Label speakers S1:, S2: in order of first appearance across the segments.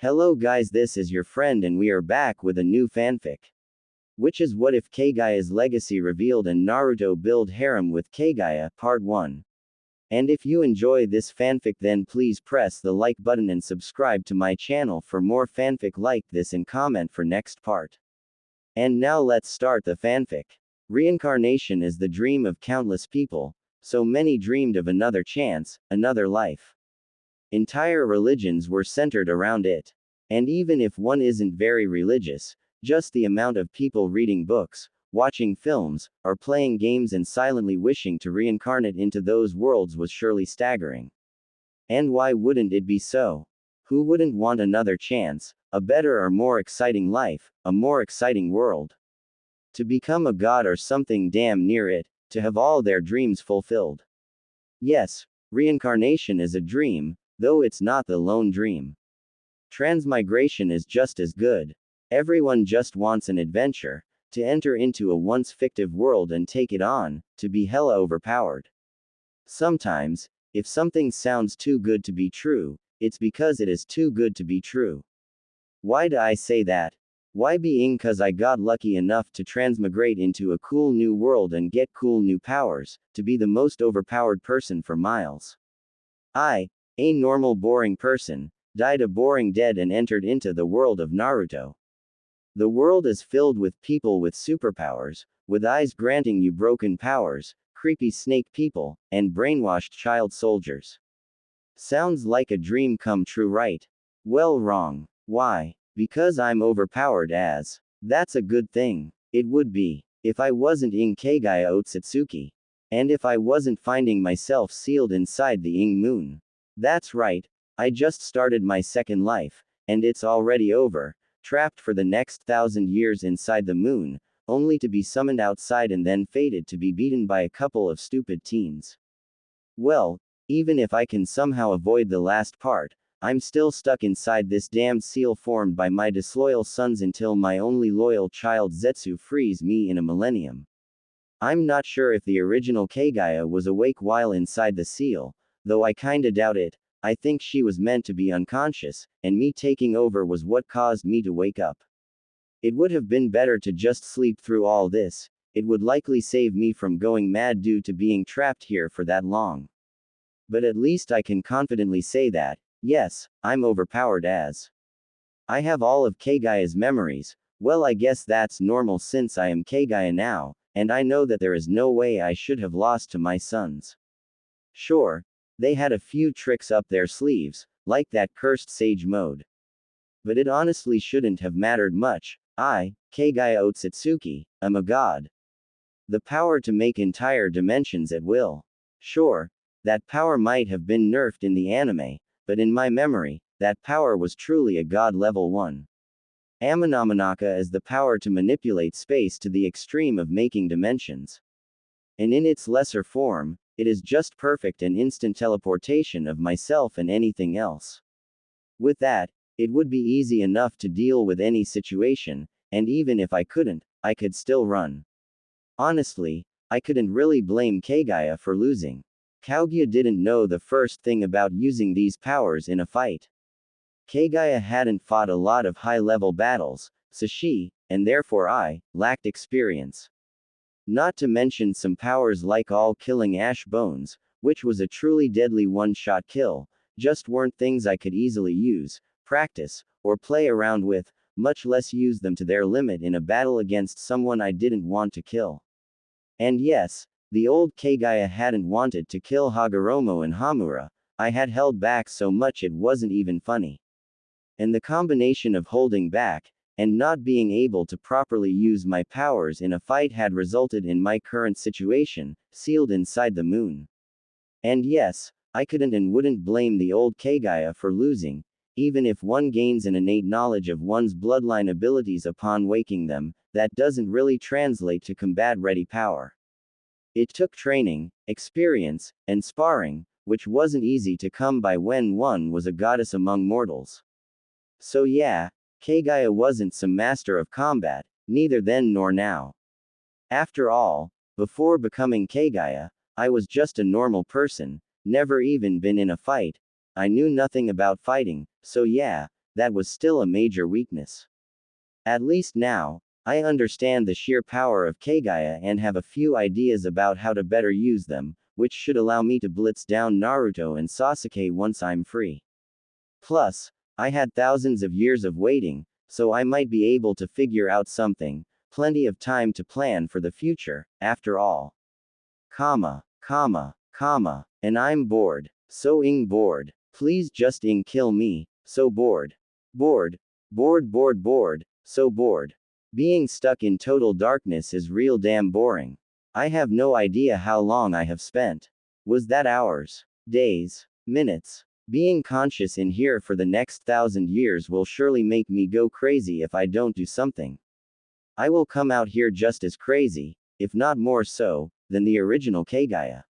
S1: Hello guys, this is your friend and we are back with a new fanfic. Which is what if Kaguya's legacy revealed and Naruto build harem with Kaguya, part 1. And if you enjoy this fanfic then please press the like button and subscribe to my channel for more fanfic like this and comment for next part. And now let's start the fanfic. Reincarnation is the dream of countless people, so many dreamed of another chance, another life. Entire religions were centered around it. And even if one isn't very religious, just the amount of people reading books, watching films, or playing games and silently wishing to reincarnate into those worlds was surely staggering. And why wouldn't it be so? Who wouldn't want another chance, a better or more exciting life, a more exciting world? To become a god or something damn near it, to have all their dreams fulfilled. Yes, reincarnation is a dream, though it's not the lone dream. Transmigration is just as good. Everyone just wants an adventure, to enter into a once fictive world and take it on, to be hella overpowered. Sometimes, if something sounds too good to be true, it's because it is too good to be true. Why do I say that? Why being cause I got lucky enough to transmigrate into a cool new world and get cool new powers, to be the most overpowered person for miles. A normal boring person, died a boring dead and entered into the world of Naruto. The world is filled with people with superpowers, with eyes granting you broken powers, creepy snake people, and brainwashed child soldiers. Sounds like a dream come true, right? Well, wrong. Why? Because I'm overpowered as. That's a good thing. It would be. If I wasn't in Kaguya Otsutsuki. And if I wasn't finding myself sealed inside the Ing moon. That's right. I just started my second life, and it's already over, trapped for the next 1,000 years inside the moon, only to be summoned outside and then fated to be beaten by a couple of stupid teens. Well, even if I can somehow avoid the last part, I'm still stuck inside this damned seal formed by my disloyal sons until my only loyal child Zetsu frees me in a millennium. I'm not sure if the original Kaguya was awake while inside the seal, though I kinda doubt it. I think she was meant to be unconscious, and me taking over was what caused me to wake up. It would have been better to just sleep through all this, it would likely save me from going mad due to being trapped here for that long. But at least I can confidently say that, yes, I'm overpowered as. I have all of Kaguya's memories, well I guess that's normal since I am Kaguya now, and I know that there is no way I should have lost to my sons. Sure, they had a few tricks up their sleeves, like that cursed sage mode. But it honestly shouldn't have mattered much. I, Kaguya Otsutsuki, am a god. The power to make entire dimensions at will. Sure, that power might have been nerfed in the anime, but in my memory, that power was truly a god level 1. Amanamanaka is the power to manipulate space to the extreme of making dimensions. And in its lesser form, it is just perfect and instant teleportation of myself and anything else. With that, it would be easy enough to deal with any situation, and even if I couldn't, I could still run. Honestly, I couldn't really blame Kaguya for losing. Kaguya didn't know the first thing about using these powers in a fight. Kaguya hadn't fought a lot of high-level battles, so she, and therefore I, lacked experience. Not to mention some powers like all-killing ash bones, which was a truly deadly one-shot kill, just weren't things I could easily use, practice, or play around with, much less use them to their limit in a battle against someone I didn't want to kill. And yes, the old Kaguya hadn't wanted to kill Hagoromo and Hamura, I had held back so much it wasn't even funny. And the combination of holding back, and not being able to properly use my powers in a fight had resulted in my current situation, sealed inside the moon. And yes, I couldn't and wouldn't blame the old Kaguya for losing, even if one gains an innate knowledge of one's bloodline abilities upon waking them, that doesn't really translate to combat-ready power. It took training, experience, and sparring, which wasn't easy to come by when one was a goddess among mortals. So yeah, Kaguya wasn't some master of combat, neither then nor now. After all, before becoming Kaguya, I was just a normal person, never even been in a fight. I knew nothing about fighting, so yeah, that was still a major weakness. At least now, I understand the sheer power of Kaguya and have a few ideas about how to better use them, which should allow me to blitz down Naruto and Sasuke once I'm free. Plus, I had thousands of years of waiting, so I might be able to figure out something, plenty of time to plan for the future, after all. And I'm bored. So bored. Please just kill me, so bored. Bored. Bored, so bored. Being stuck in total darkness is real damn boring. I have no idea how long I have spent. Was that hours? Days? Minutes? Being conscious in here for the next 1,000 years will surely make me go crazy if I don't do something. I will come out here just as crazy, if not more so, than the original Kaguya.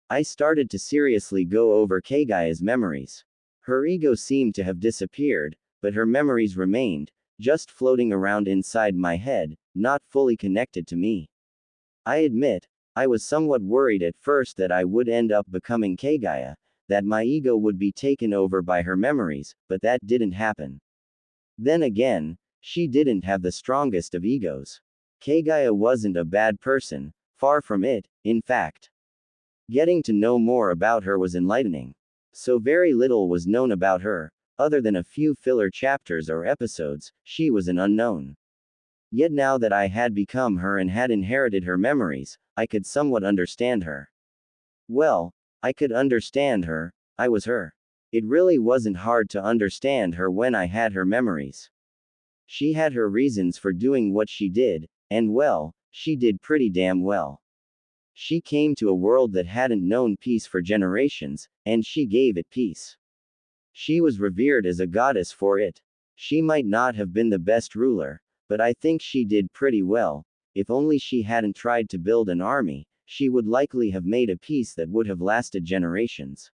S1: I started to seriously go over Kaguya's memories. Her ego seemed to have disappeared, but her memories remained, just floating around inside my head, not fully connected to me. I admit, I was somewhat worried at first that I would end up becoming Kaguya, that my ego would be taken over by her memories, but that didn't happen. Then again, she didn't have the strongest of egos. Kaguya wasn't a bad person, far from it, in fact. Getting to know more about her was enlightening. So very little was known about her, other than a few filler chapters or episodes. She was an unknown. Yet now that I had become her and had inherited her memories, I could somewhat understand her. Well, I could understand her, I was her. It really wasn't hard to understand her when I had her memories. She had her reasons for doing what she did, and well, she did pretty damn well. She came to a world that hadn't known peace for generations, and she gave it peace. She was revered as a goddess for it. She might not have been the best ruler, but I think she did pretty well. If only she hadn't tried to build an army, she would likely have made a peace that would have lasted generations.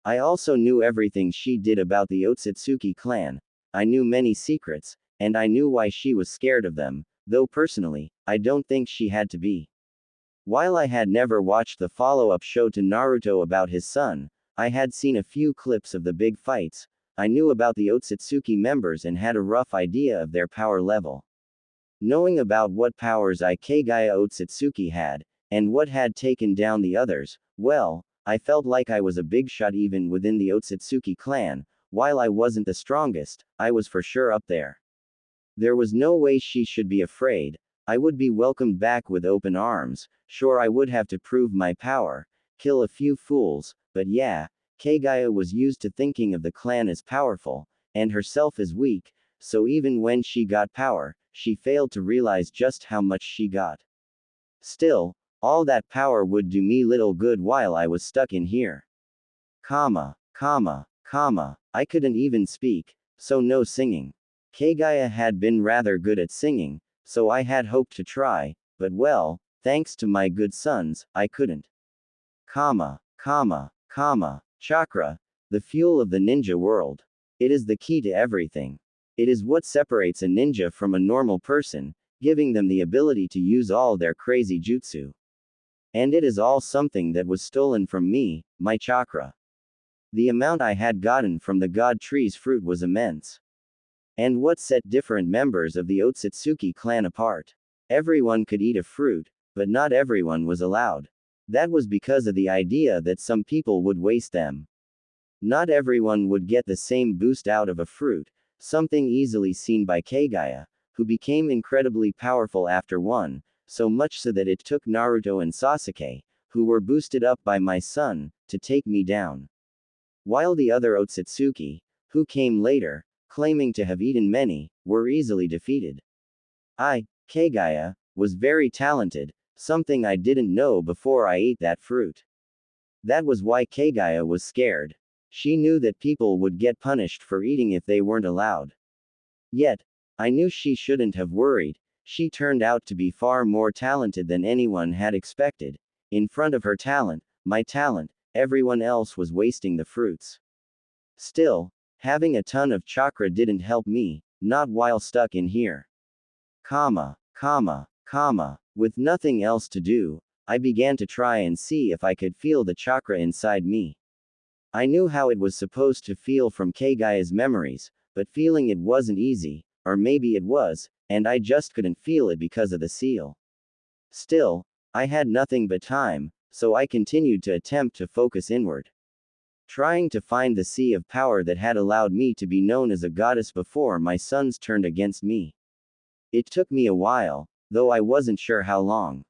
S1: I also knew everything she did about the Otsutsuki clan. I knew many secrets, and I knew why she was scared of them, though personally, I don't think she had to be. While I had never watched the follow-up show to Naruto about his son, I had seen a few clips of the big fights. I knew about the Otsutsuki members and had a rough idea of their power level. Knowing about what powers Kaguya Otsutsuki had, and what had taken down the others, well, I felt like I was a big shot even within the Otsutsuki clan. While I wasn't the strongest, I was for sure up there. There was no way she should be afraid. I would be welcomed back with open arms. Sure, I would have to prove my power, kill a few fools, but yeah, Kaguya was used to thinking of the clan as powerful, and herself as weak, so even when she got power, she failed to realize just how much she got. Still, all that power would do me little good while I was stuck in here. I couldn't even speak, so no singing. Kaguya had been rather good at singing, so I had hoped to try, but well, thanks to my good sons, I couldn't. Chakra, the fuel of the ninja world. It is the key to everything. It is what separates a ninja from a normal person, giving them the ability to use all their crazy jutsu. And it is all something that was stolen from me, my chakra. The amount I had gotten from the god tree's fruit was immense. And what set different members of the Otsutsuki clan apart? Everyone could eat a fruit, but not everyone was allowed. That was because of the idea that some people would waste them. Not everyone would get the same boost out of a fruit, something easily seen by Kaguya, who became incredibly powerful after one, so much so that it took Naruto and Sasuke, who were boosted up by my son, to take me down. While the other Otsutsuki, who came later, claiming to have eaten many, were easily defeated. Kaguya, was very talented, something I didn't know before I ate that fruit. That was why Kaguya was scared. She knew that people would get punished for eating if they weren't allowed. Yet, I knew she shouldn't have worried. She turned out to be far more talented than anyone had expected. In front of her talent, my talent, everyone else was wasting the fruits. Still, having a ton of chakra didn't help me, not while stuck in here. With nothing else to do, I began to try and see if I could feel the chakra inside me. I knew how it was supposed to feel from Kaguya's memories, but feeling it wasn't easy, or maybe it was, and I just couldn't feel it because of the seal. Still, I had nothing but time, so I continued to attempt to focus inward. Trying to find the sea of power that had allowed me to be known as a goddess before my sons turned against me. It took me a while, though I wasn't sure how long.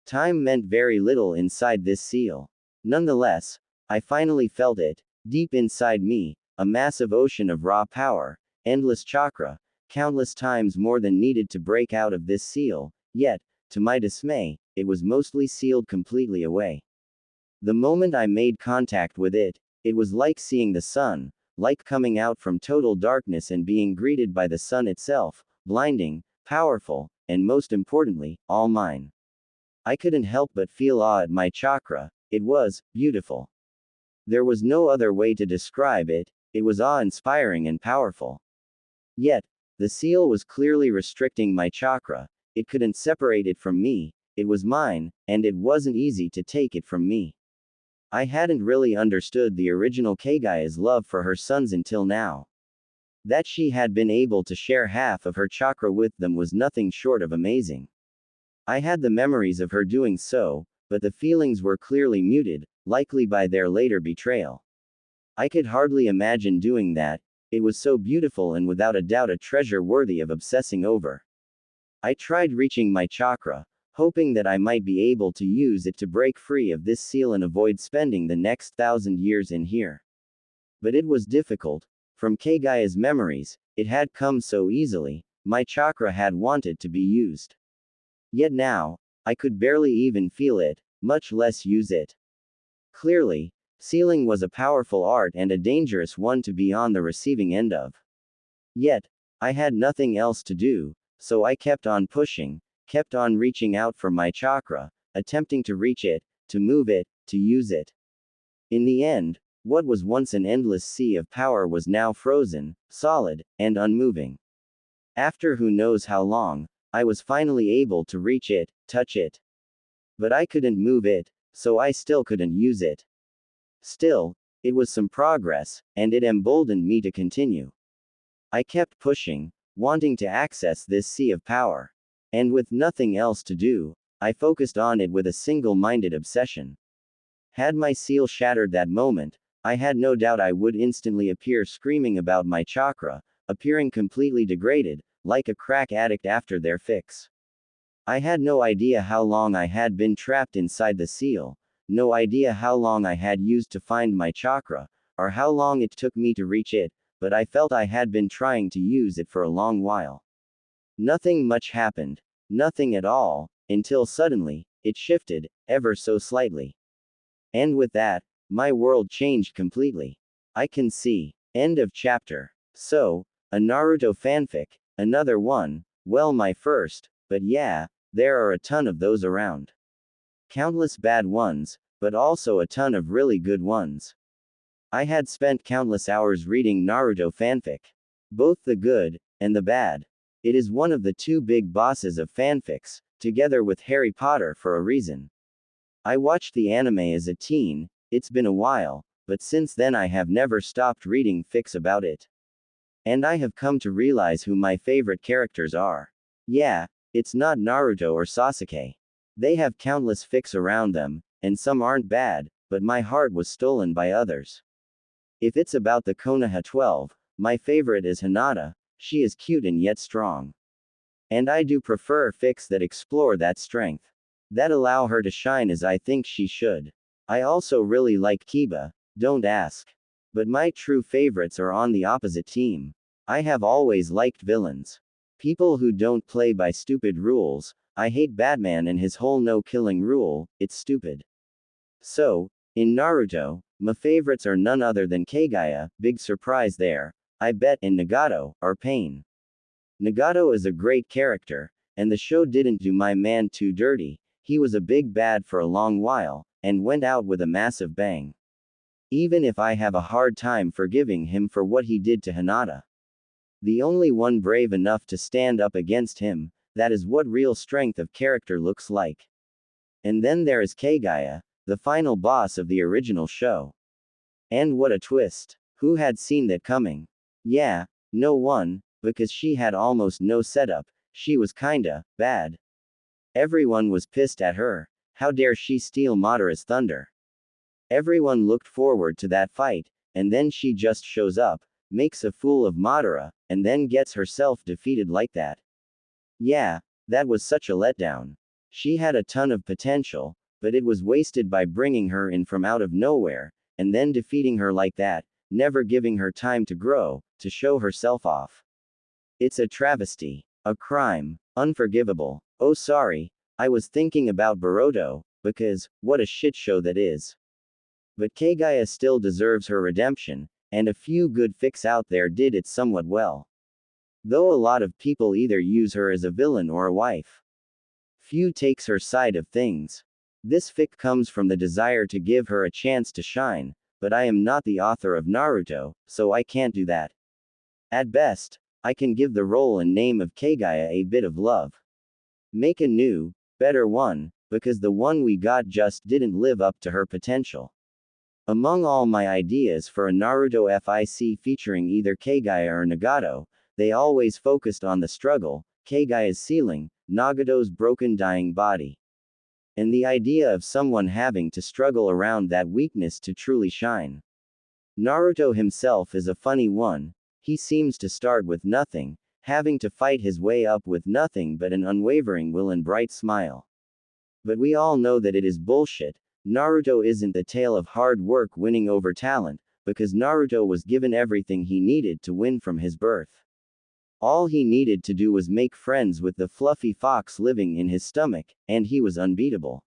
S1: Time meant very little inside this seal. Nonetheless, I finally felt it, deep inside me, a massive ocean of raw power, endless chakra, countless times more than needed to break out of this seal, yet, to my dismay, it was mostly sealed completely away. The moment I made contact with it, it was like seeing the sun, like coming out from total darkness and being greeted by the sun itself, blinding, powerful, and most importantly, all mine. I couldn't help but feel awe at my chakra. It was beautiful. There was no other way to describe it, it was awe-inspiring and powerful. Yet, the seal was clearly restricting my chakra, it couldn't separate it from me, it was mine, and it wasn't easy to take it from me. I hadn't really understood the original Kaguya's love for her sons until now. That she had been able to share half of her chakra with them was nothing short of amazing. I had the memories of her doing so, but the feelings were clearly muted, likely by their later betrayal. I could hardly imagine doing that, it was so beautiful and without a doubt a treasure worthy of obsessing over. I tried reaching my chakra, hoping that I might be able to use it to break free of this seal and avoid spending the next 1,000 years in here. But it was difficult. From Kaguya's memories, it had come so easily, my chakra had wanted to be used. Yet now, I could barely even feel it, much less use it. Clearly, sealing was a powerful art and a dangerous one to be on the receiving end of. Yet, I had nothing else to do, so I kept on pushing, kept on reaching out for my chakra, attempting to reach it, to move it, to use it. In the end, what was once an endless sea of power was now frozen, solid, and unmoving. After who knows how long, I was finally able to reach it, touch it. But I couldn't move it, so I still couldn't use it. Still, it was some progress, and it emboldened me to continue. I kept pushing, wanting to access this sea of power. And with nothing else to do, I focused on it with a single-minded obsession. Had my seal shattered that moment, I had no doubt I would instantly appear screaming about my chakra, appearing completely degraded, like a crack addict after their fix. I had no idea how long I had been trapped inside the seal, no idea how long I had used to find my chakra, or how long it took me to reach it, but I felt I had been trying to use it for a long while. Nothing much happened, nothing at all, until suddenly, it shifted, ever so slightly. And with that, my world changed completely. I can see. End of chapter. So, a Naruto fanfic, another one, well my first, but yeah, there are a ton of those around. Countless bad ones, but also a ton of really good ones. I had spent countless hours reading Naruto fanfic. Both the good, and the bad. It is one of the two big bosses of fanfics, together with Harry Potter for a reason. I watched the anime as a teen, it's been a while, but since then I have never stopped reading fics about it. And I have come to realize who my favorite characters are. Yeah, it's not Naruto or Sasuke. They have countless fics around them, and some aren't bad, but my heart was stolen by others. If it's about the Konoha 12, my favorite is Hinata, she is cute and yet strong. And I do prefer fics that explore that strength. That allow her to shine as I think she should. I also really like Kiba, don't ask. But my true favorites are on the opposite team. I have always liked villains. People who don't play by stupid rules. I hate Batman and his whole no-killing rule, it's stupid. So, in Naruto, my favorites are none other than Kaguya, big surprise there, I bet, and Nagato, or Pain. Nagato is a great character, and the show didn't do my man too dirty, he was a big bad for a long while, and went out with a massive bang. Even if I have a hard time forgiving him for what he did to Hinata. The only one brave enough to stand up against him, that is what real strength of character looks like. And then there is Kaguya, the final boss of the original show. And what a twist. Who had seen that coming? Yeah, No one, because she had almost no setup, she was kinda bad. Everyone was pissed at her. How dare she steal Madara's thunder? Everyone looked forward to that fight, and then she just shows up, makes a fool of Madara, and then gets herself defeated like that. Yeah, that was such a letdown. She had a ton of potential, but it was wasted by bringing her in from out of nowhere, and then defeating her like that, never giving her time to grow, to show herself off. It's a travesty. A crime. Unforgivable. Oh, sorry, I was thinking about Boruto, because, what a shit show that is. But Kaguya still deserves her redemption, and a few good fics out there did it somewhat well. Though a lot of people either use her as a villain or a wife. Few takes her side of things. This fic comes from the desire to give her a chance to shine, but I am not the author of Naruto, so I can't do that. At best, I can give the role and name of Kaguya a bit of love. Make a new, better one, because the one we got just didn't live up to her potential. Among all my ideas for a Naruto FIC featuring either Kaguya or Nagato, they always focused on the struggle, Kaguya's ceiling, Nagato's broken dying body. And the idea of someone having to struggle around that weakness to truly shine. Naruto himself is a funny one. He seems to start with nothing, having to fight his way up with nothing but an unwavering will and bright smile. But we all know that it is bullshit. Naruto isn't the tale of hard work winning over talent, because Naruto was given everything he needed to win from his birth. All he needed to do was make friends with the fluffy fox living in his stomach, and he was unbeatable.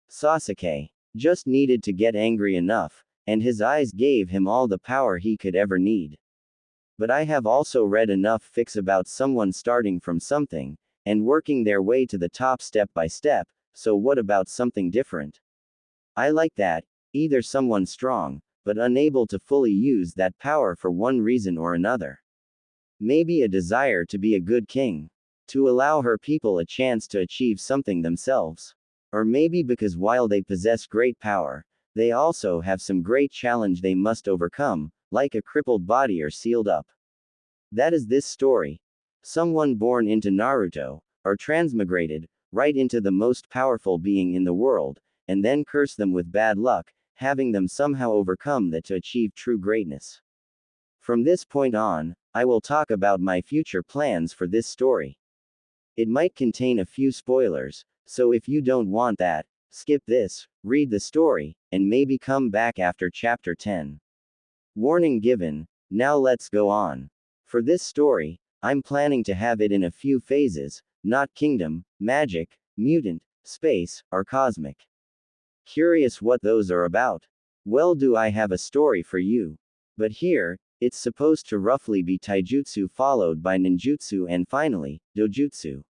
S1: Sasuke just needed to get angry enough, and his eyes gave him all the power he could ever need. But I have also read enough fics about someone starting from something, and working their way to the top step by step, so what about something different? I like that, either someone strong, but unable to fully use that power for one reason or another. Maybe a desire to be a good king. To allow her people a chance to achieve something themselves. Or maybe because while they possess great power, they also have some great challenge they must overcome, like a crippled body or sealed up. That is this story. Someone born into Naruto, or transmigrated, right into the most powerful being in the world, and then curse them with bad luck, having them somehow overcome that to achieve true greatness. From this point on, I will talk about my future plans for this story. It might contain a few spoilers, so if you don't want that, skip this, read the story, and maybe come back after chapter 10. Warning given, now let's go on. For this story, I'm planning to have it in a few phases, not kingdom, magic, mutant, space, or cosmic. Curious what those are about? Well, do I have a story for you? But here, it's supposed to roughly be taijutsu followed by ninjutsu and finally, dojutsu.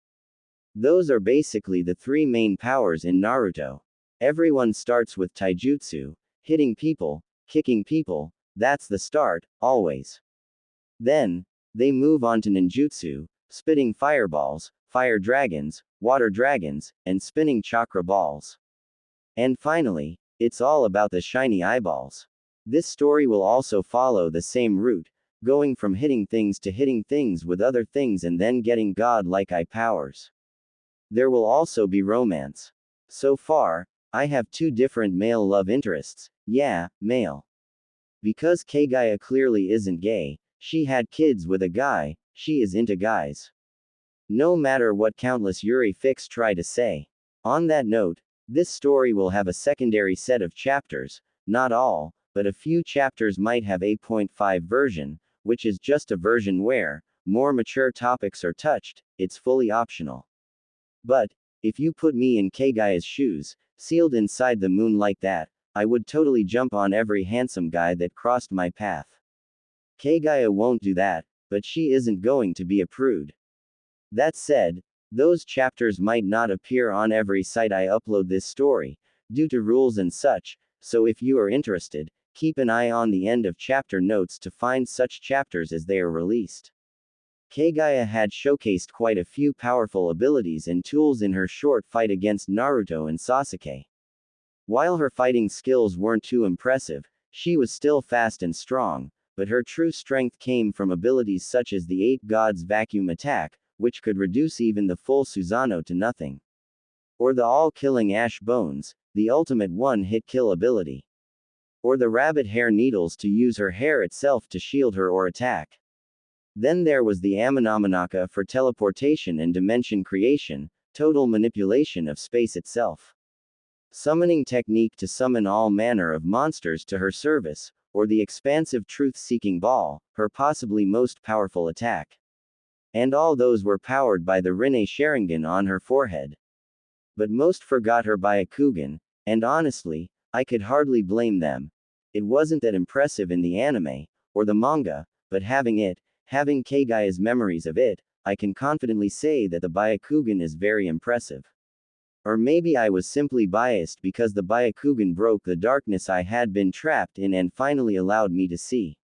S1: Those are basically the three main powers in Naruto. Everyone starts with taijutsu, hitting people, kicking people, that's the start, always. Then, they move on to ninjutsu, spitting fireballs, fire dragons, water dragons, and spinning chakra balls. And finally, it's all about the shiny eyeballs. This story will also follow the same route, going from hitting things to hitting things with other things and then getting god-like eye powers. There will also be romance. So far, I have two different male love interests. Yeah, male. Because Kaguya clearly isn't gay, she had kids with a guy, she is into guys. No matter what countless Yuri fics try to say. On that note, this story will have a secondary set of chapters, not all, but a few chapters might have 8.5 version, which is just a version where more mature topics are touched, it's fully optional. But, if you put me in Kaguya's shoes, sealed inside the moon like that, I would totally jump on every handsome guy that crossed my path. Kaguya won't do that, but she isn't going to be a prude. That said, those chapters might not appear on every site I upload this story, due to rules and such, so if you are interested, keep an eye on the end of chapter notes to find such chapters as they are released. Kaguya had showcased quite a few powerful abilities and tools in her short fight against Naruto and Sasuke. While her fighting skills weren't too impressive, she was still fast and strong, but her true strength came from abilities such as the 8 Gods Vacuum Attack, which could reduce even the full Susanoo to nothing. Or the all-killing Ash Bones, the ultimate one-hit kill ability. Or the Rabbit Hair Needles to use her hair itself to shield her or attack. Then there was the Amanamanaka for teleportation and dimension creation, total manipulation of space itself. Summoning technique to summon all manner of monsters to her service, or the expansive truth-seeking ball, her possibly most powerful attack. And all those were powered by the Rinne Sharingan on her forehead. But most forgot her Byakugan, and honestly, I could hardly blame them. It wasn't that impressive in the anime, or the manga, but having Kaguya's memories of it, I can confidently say that the Byakugan is very impressive. Or maybe I was simply biased because the Byakugan broke the darkness I had been trapped in and finally allowed me to see.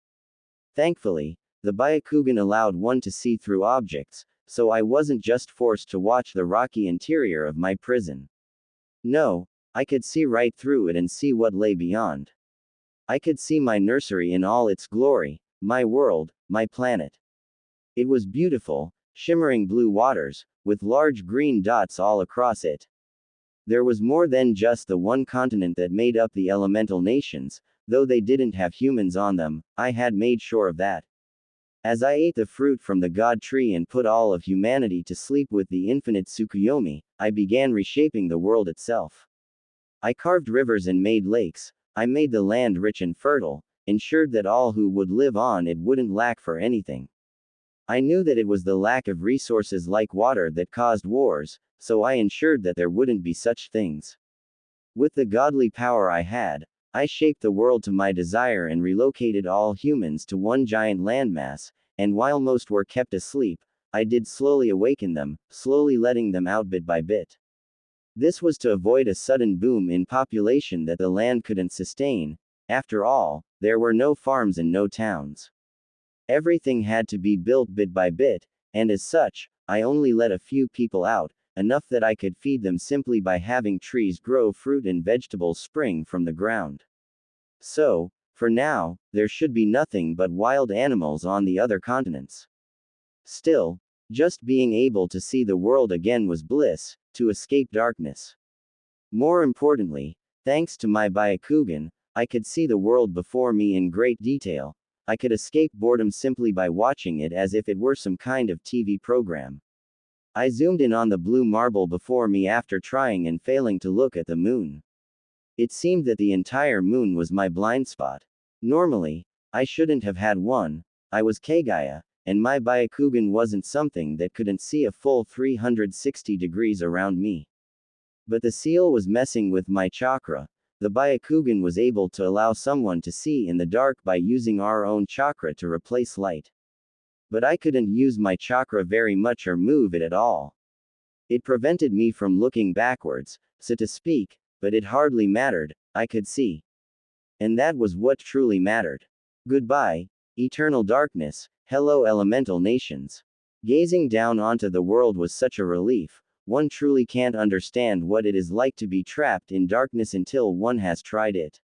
S1: Thankfully, the Byakugan allowed one to see through objects, so I wasn't just forced to watch the rocky interior of my prison. No, I could see right through it and see what lay beyond. I could see my nursery in all its glory, my world, my planet. It was beautiful, shimmering blue waters, with large green dots all across it. There was more than just the one continent that made up the elemental nations, though they didn't have humans on them, I had made sure of that. As I ate the fruit from the god tree and put all of humanity to sleep with the infinite Tsukuyomi, I began reshaping the world itself. I carved rivers and made lakes, I made the land rich and fertile, ensured that all who would live on it wouldn't lack for anything. I knew that it was the lack of resources like water that caused wars, so I ensured that there wouldn't be such things. With the godly power I had, I shaped the world to my desire and relocated all humans to one giant landmass, and while most were kept asleep, I did slowly awaken them, slowly letting them out bit by bit. This was to avoid a sudden boom in population that the land couldn't sustain. After all, there were no farms and no towns. Everything had to be built bit by bit, and as such, I only let a few people out, enough that I could feed them simply by having trees grow fruit and vegetables spring from the ground. So, for now, there should be nothing but wild animals on the other continents. Still, just being able to see the world again was bliss, to escape darkness. More importantly, thanks to my Byakugan, I could see the world before me in great detail. I could escape boredom simply by watching it as if it were some kind of TV program. I zoomed in on the blue marble before me after trying and failing to look at the moon. It seemed that the entire moon was my blind spot. Normally, I shouldn't have had one. I was Kaguya, and my Byakugan wasn't something that couldn't see a full 360 degrees around me. But the seal was messing with my chakra. The Byakugan was able to allow someone to see in the dark by using our own chakra to replace light. But I couldn't use my chakra very much or move it at all. It prevented me from looking backwards, so to speak, but it hardly mattered, I could see. And that was what truly mattered. Goodbye, eternal darkness, hello elemental nations. Gazing down onto the world was such a relief. One truly can't understand what it is like to be trapped in darkness until one has tried it.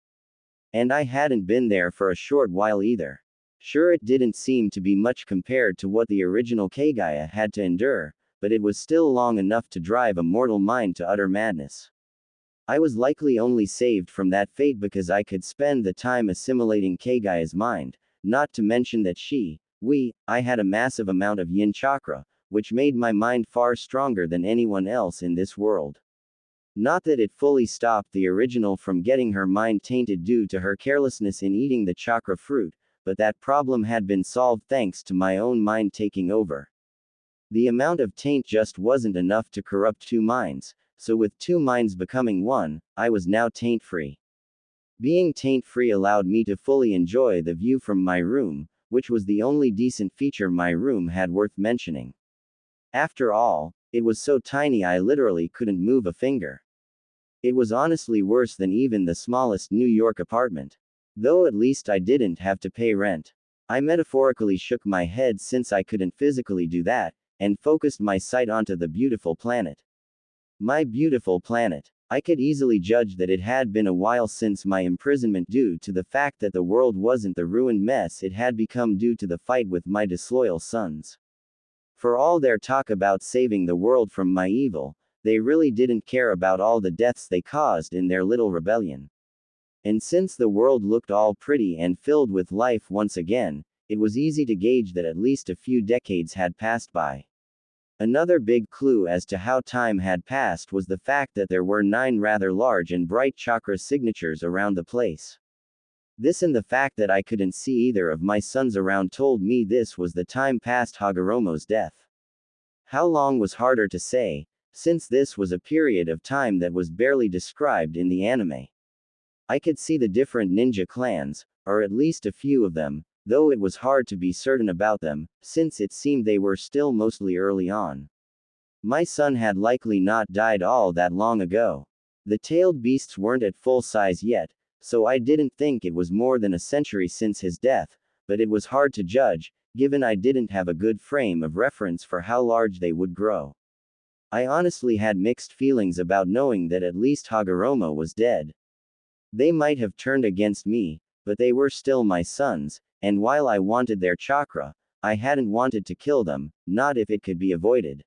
S1: And I hadn't been there for a short while either. Sure, it didn't seem to be much compared to what the original Kaguya had to endure, but it was still long enough to drive a mortal mind to utter madness. I was likely only saved from that fate because I could spend the time assimilating Kaguya's mind, not to mention that I had a massive amount of yin chakra, which made my mind far stronger than anyone else in this world. Not that it fully stopped the original from getting her mind tainted due to her carelessness in eating the chakra fruit, but that problem had been solved thanks to my own mind taking over. The amount of taint just wasn't enough to corrupt two minds, so with two minds becoming one, I was now taint-free. Being taint-free allowed me to fully enjoy the view from my room, which was the only decent feature my room had worth mentioning. After all, it was so tiny I literally couldn't move a finger. It was honestly worse than even the smallest New York apartment. Though at least I didn't have to pay rent. I metaphorically shook my head since I couldn't physically do that, and focused my sight onto the beautiful planet. My beautiful planet. I could easily judge that it had been a while since my imprisonment due to the fact that the world wasn't the ruined mess it had become due to the fight with my disloyal sons. For all their talk about saving the world from my evil, they really didn't care about all the deaths they caused in their little rebellion. And since the world looked all pretty and filled with life once again, it was easy to gauge that at least a few decades had passed by. Another big clue as to how time had passed was the fact that there were 9 rather large and bright chakra signatures around the place. This and the fact that I couldn't see either of my sons around told me this was the time past Hagoromo's death. How long was harder to say, since this was a period of time that was barely described in the anime. I could see the different ninja clans, or at least a few of them, though it was hard to be certain about them, since it seemed they were still mostly early on. My son had likely not died all that long ago. The tailed beasts weren't at full size yet, so I didn't think it was more than a century since his death, but it was hard to judge, given I didn't have a good frame of reference for how large they would grow. I honestly had mixed feelings about knowing that at least Hagoromo was dead. They might have turned against me, but they were still my sons, and while I wanted their chakra, I hadn't wanted to kill them, not if it could be avoided.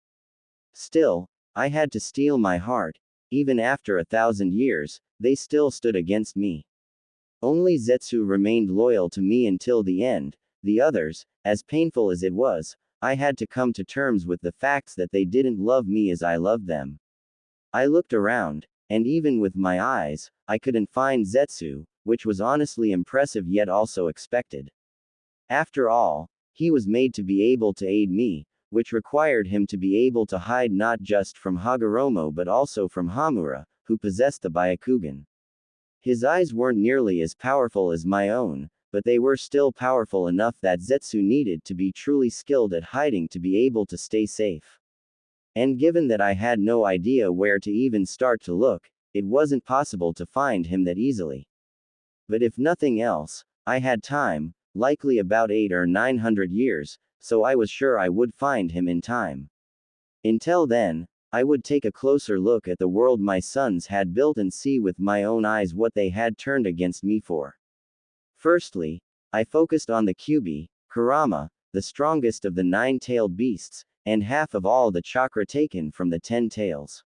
S1: Still, I had to steel my heart. Even after 1,000 years, they still stood against me. Only Zetsu remained loyal to me until the end. The others, as painful as it was, I had to come to terms with the facts that they didn't love me as I loved them. I looked around, and even with my eyes, I couldn't find Zetsu, which was honestly impressive yet also expected. After all, he was made to be able to aid me, which required him to be able to hide not just from Hagoromo but also from Hamura, who possessed the Byakugan. His eyes weren't nearly as powerful as my own, but they were still powerful enough that Zetsu needed to be truly skilled at hiding to be able to stay safe. And given that I had no idea where to even start to look, it wasn't possible to find him that easily. But if nothing else, I had time, likely about 800 or 900 years, so I was sure I would find him in time. Until then, I would take a closer look at the world my sons had built and see with my own eyes what they had turned against me for. Firstly, I focused on the Kyubi, Kurama, the strongest of the 9-tailed beasts, and half of all the chakra taken from the 10 tails.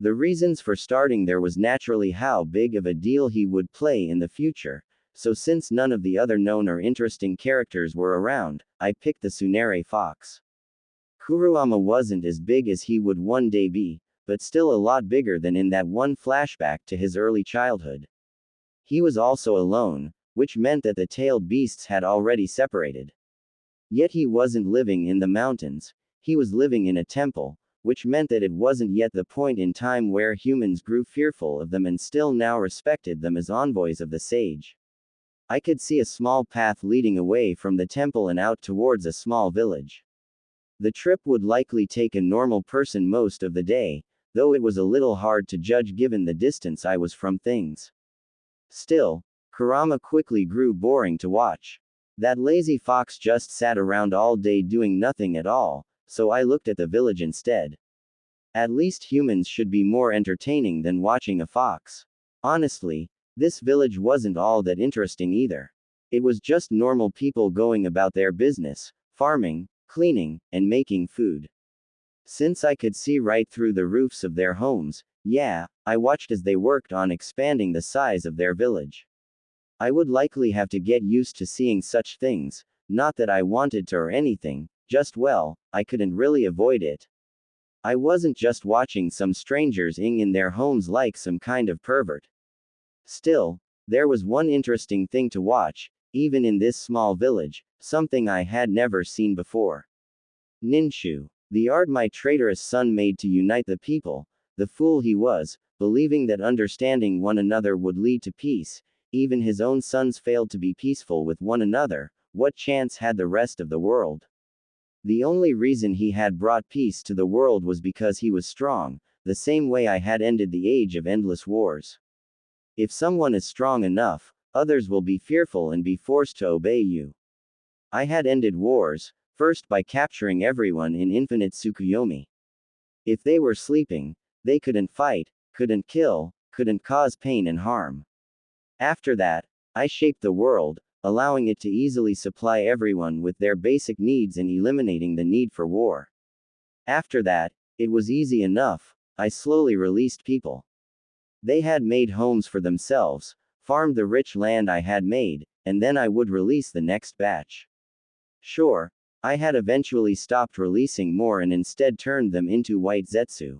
S1: The reasons for starting there was naturally how big of a deal he would play in the future, so since none of the other known or interesting characters were around, I picked the Tsunere fox. Kurama wasn't as big as he would one day be, but still a lot bigger than in that one flashback to his early childhood. He was also alone, which meant that the tailed beasts had already separated. Yet he wasn't living in the mountains, he was living in a temple, which meant that it wasn't yet the point in time where humans grew fearful of them and still now respected them as envoys of the sage. I could see a small path leading away from the temple and out towards a small village. The trip would likely take a normal person most of the day, though it was a little hard to judge given the distance I was from things. Still, Kurama quickly grew boring to watch. That lazy fox just sat around all day doing nothing at all, so I looked at the village instead. At least humans should be more entertaining than watching a fox. Honestly, this village wasn't all that interesting either. It was just normal people going about their business, farming, cleaning, and making food. Since I could see right through the roofs of their homes, yeah, I watched as they worked on expanding the size of their village. I would likely have to get used to seeing such things, not that I wanted to or anything, just well, I couldn't really avoid it. I wasn't just watching some strangers in their homes like some kind of pervert. Still, there was one interesting thing to watch, even in this small village, something I had never seen before. Ninshu. The art my traitorous son made to unite the people, the fool he was, believing that understanding one another would lead to peace, even his own sons failed to be peaceful with one another, what chance had the rest of the world? The only reason he had brought peace to the world was because he was strong, the same way I had ended the age of endless wars. If someone is strong enough, others will be fearful and be forced to obey you. I had ended wars, first by capturing everyone in Infinite Tsukuyomi. If they were sleeping, they couldn't fight, couldn't kill, couldn't cause pain and harm. After that, I shaped the world, allowing it to easily supply everyone with their basic needs and eliminating the need for war. After that, it was easy enough, I slowly released people. They had made homes for themselves, farmed the rich land I had made, and then I would release the next batch. Sure, I had eventually stopped releasing more and instead turned them into white Zetsu.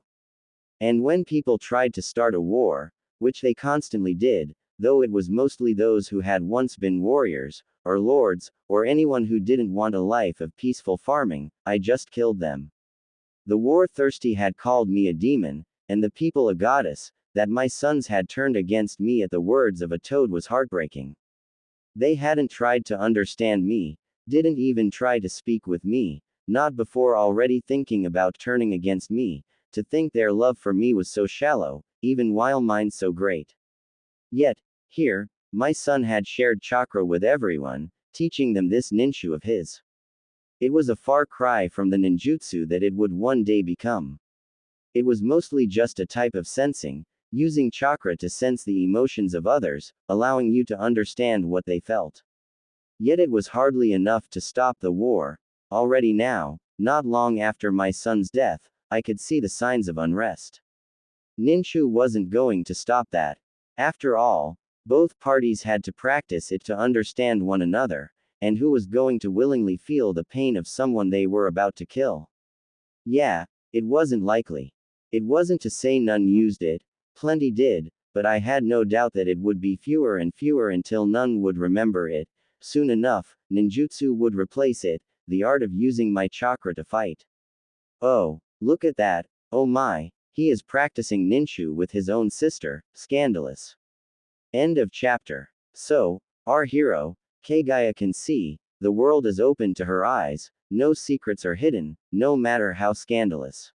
S1: And when people tried to start a war, which they constantly did, though it was mostly those who had once been warriors, or lords, or anyone who didn't want a life of peaceful farming, I just killed them. The war-thirsty had called me a demon, and the people a goddess. That my sons had turned against me at the words of a toad was heartbreaking. They hadn't tried to understand me, didn't even try to speak with me, not before already thinking about turning against me, to think their love for me was so shallow, even while mine so great. Yet, here, my son had shared chakra with everyone, teaching them this ninjutsu of his. It was a far cry from the ninjutsu that it would one day become. It was mostly just a type of sensing, using chakra to sense the emotions of others, allowing you to understand what they felt. Yet it was hardly enough to stop the war. Already now, not long after my son's death, I could see the signs of unrest. Ninjutsu wasn't going to stop that. After all, both parties had to practice it to understand one another, and who was going to willingly feel the pain of someone they were about to kill? Yeah, it wasn't likely. It wasn't to say none used it, plenty did, but I had no doubt that it would be fewer and fewer until none would remember it. Soon enough, ninjutsu would replace it, the art of using my chakra to fight. Oh, look at that, oh my, he is practicing ninjutsu with his own sister, scandalous. End of chapter. So, our hero, Kaguya can see, the world is open to her eyes, no secrets are hidden, no matter how scandalous.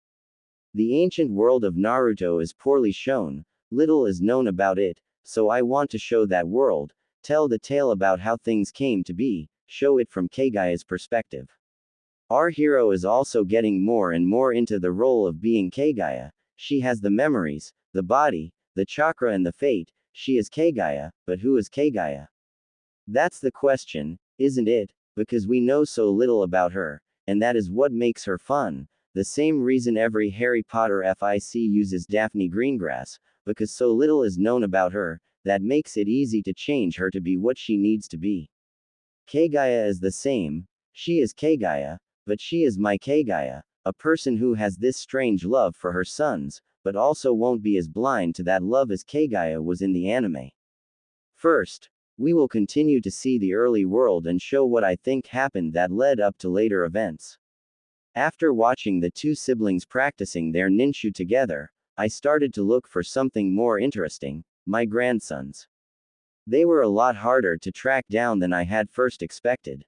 S1: The ancient world of Naruto is poorly shown, little is known about it, so I want to show that world, tell the tale about how things came to be, show it from Kaguya's perspective. Our hero is also getting more and more into the role of being Kaguya. She has the memories, the body, the chakra and the fate. She is Kaguya, but who is Kaguya? That's the question, isn't it? Because we know so little about her, and that is what makes her fun. The same reason every Harry Potter FIC uses Daphne Greengrass, because so little is known about her, that makes it easy to change her to be what she needs to be. Kaguya is the same, she is Kaguya, but she is my Kaguya, a person who has this strange love for her sons, but also won't be as blind to that love as Kaguya was in the anime. First, we will continue to see the early world and show what I think happened that led up to later events. After watching the two siblings practicing their ninjutsu together, I started to look for something more interesting, my grandsons. They were a lot harder to track down than I had first expected.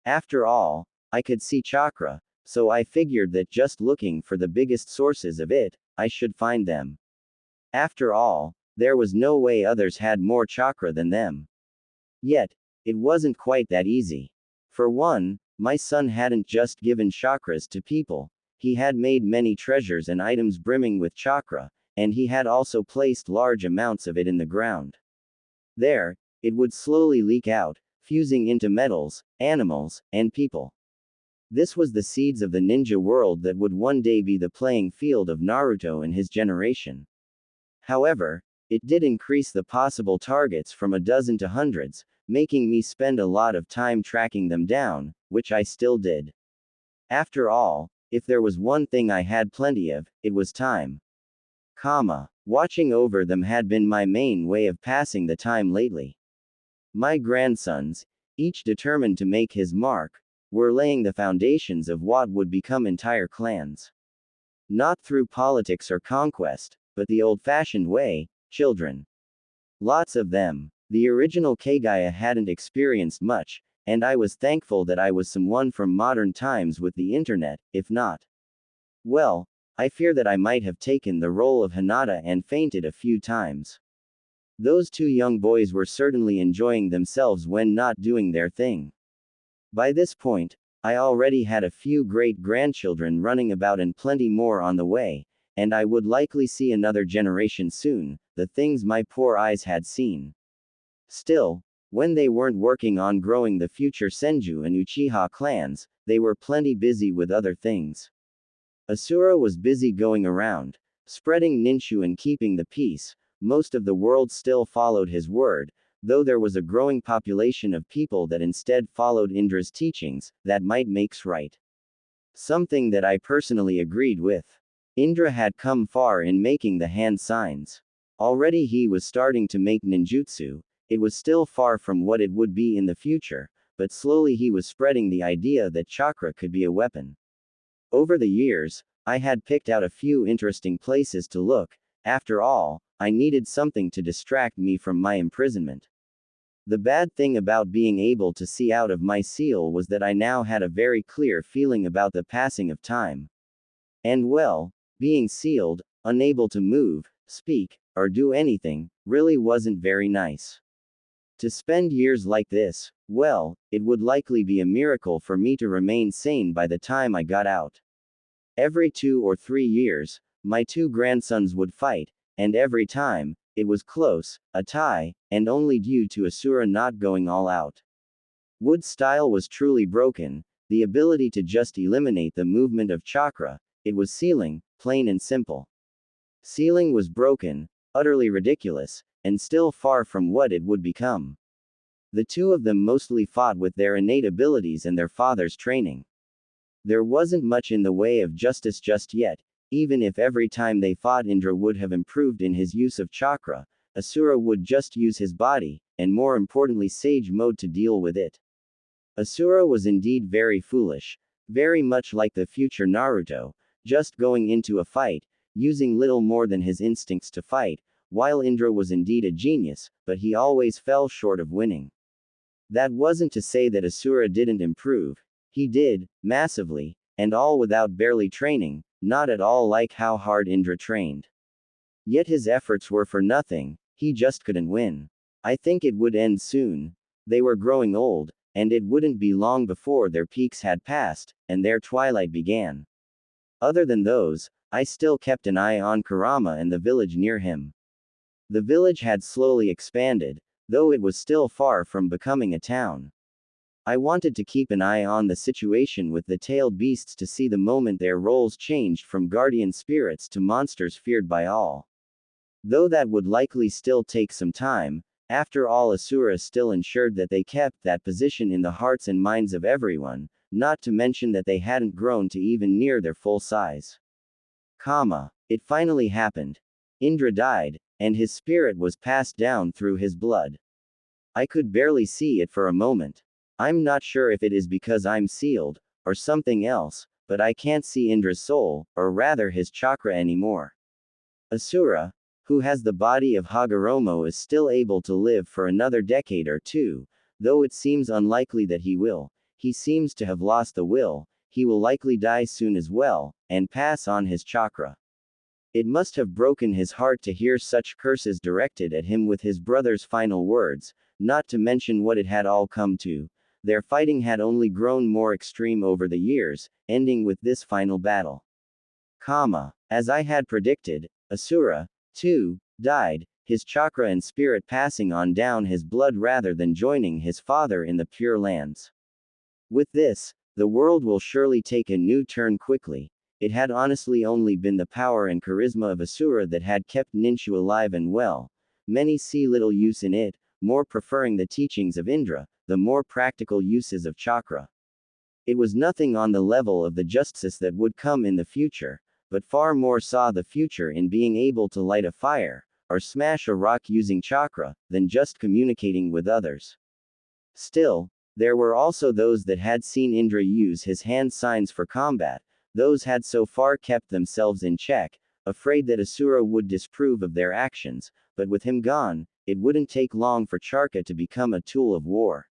S1: After all, I could see chakra, so I figured that just looking for the biggest sources of it, I should find them. After all, there was no way others had more chakra than them. Yet, it wasn't quite that easy. For one, my son hadn't just given chakras to people, he had made many treasures and items brimming with chakra, and he had also placed large amounts of it in the ground. There, it would slowly leak out, fusing into metals, animals, and people. This was the seeds of the ninja world that would one day be the playing field of Naruto and his generation. However, it did increase the possible targets from a dozen to hundreds, making me spend a lot of time tracking them down, which I still did. After all, if there was one thing I had plenty of, it was time. Watching over them had been my main way of passing the time lately. My grandsons, each determined to make his mark, were laying the foundations of what would become entire clans. Not through politics or conquest, but the old-fashioned way, children. Lots of them. The original Kaguya hadn't experienced much, and I was thankful that I was someone from modern times with the internet, if not. Well, I fear that I might have taken the role of Hinata and fainted a few times. Those two young boys were certainly enjoying themselves when not doing their thing. By this point, I already had a few great-grandchildren running about and plenty more on the way, and I would likely see another generation soon, the things my poor eyes had seen. Still, when they weren't working on growing the future Senju and Uchiha clans, they were plenty busy with other things. Asura was busy going around, spreading ninshu and keeping the peace. Most of the world still followed his word, though there was a growing population of people that instead followed Indra's teachings, that might makes right. Something that I personally agreed with. Indra had come far in making the hand signs. Already he was starting to make ninjutsu. It was still far from what it would be in the future, but slowly he was spreading the idea that chakra could be a weapon. Over the years, I had picked out a few interesting places to look. After all, I needed something to distract me from my imprisonment. The bad thing about being able to see out of my seal was that I now had a very clear feeling about the passing of time. And well, being sealed, unable to move, speak, or do anything, really wasn't very nice. To spend years like this, well, it would likely be a miracle for me to remain sane by the time I got out. Every 2 or 3 years, my 2 grandsons would fight, and every time, it was close, a tie, and only due to Asura not going all out. Wood's style was truly broken, the ability to just eliminate the movement of chakra, it was sealing, plain and simple. Sealing was broken, utterly ridiculous, and still far from what it would become. The two of them mostly fought with their innate abilities and their father's training. There wasn't much in the way of justice just yet, even if every time they fought Indra would have improved in his use of chakra, Asura would just use his body, and more importantly sage mode to deal with it. Asura was indeed very foolish, very much like the future Naruto, just going into a fight, using little more than his instincts to fight, while Indra was indeed a genius, but he always fell short of winning. That wasn't to say that Asura didn't improve. He did, massively, and all without barely training, not at all like how hard Indra trained. Yet his efforts were for nothing, he just couldn't win. I think it would end soon. They were growing old, and it wouldn't be long before their peaks had passed, and their twilight began. Other than those, I still kept an eye on Kurama and the village near him. The village had slowly expanded, though it was still far from becoming a town. I wanted to keep an eye on the situation with the tailed beasts to see the moment their roles changed from guardian spirits to monsters feared by all. Though that would likely still take some time, after all Asura still ensured that they kept that position in the hearts and minds of everyone, not to mention that they hadn't grown to even near their full size. It finally happened. Indra died, and his spirit was passed down through his blood. I could barely see it for a moment. I'm not sure if it is because I'm sealed, or something else, but I can't see Indra's soul, or rather his chakra anymore. Asura, who has the body of Hagoromo, is still able to live for another decade or two, though it seems unlikely that he will. He seems to have lost the will, he will likely die soon as well, and pass on his chakra. It must have broken his heart to hear such curses directed at him with his brother's final words, not to mention what it had all come to. Their fighting had only grown more extreme over the years, ending with this final battle. As I had predicted, Asura, too, died, his chakra and spirit passing on down his blood rather than joining his father in the Pure Lands. With this, the world will surely take a new turn quickly. It had honestly only been the power and charisma of Asura that had kept Ninshu alive and well. Many see little use in it, more preferring the teachings of Indra, the more practical uses of chakra. It was nothing on the level of the justice that would come in the future, but far more saw the future in being able to light a fire, or smash a rock using chakra, than just communicating with others. Still, there were also those that had seen Indra use his hand signs for combat. Those had so far kept themselves in check, afraid that Asura would disapprove of their actions, but with him gone, it wouldn't take long for chakra to become a tool of war.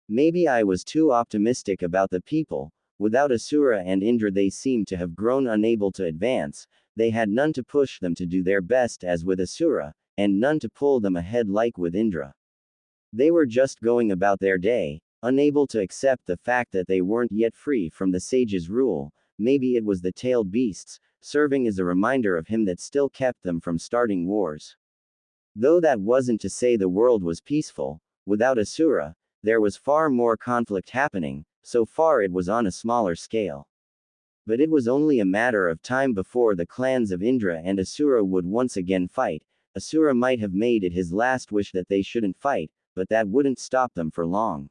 S1: Maybe I was too optimistic about the people. Without Asura and Indra they seemed to have grown unable to advance, they had none to push them to do their best as with Asura, and none to pull them ahead like with Indra. They were just going about their day, unable to accept the fact that they weren't yet free from the sage's rule. Maybe it was the tailed beasts, serving as a reminder of him that still kept them from starting wars. Though that wasn't to say the world was peaceful, without Asura, there was far more conflict happening, so far it was on a smaller scale. But it was only a matter of time before the clans of Indra and Asura would once again fight. Asura might have made it his last wish that they shouldn't fight, but that wouldn't stop them for long.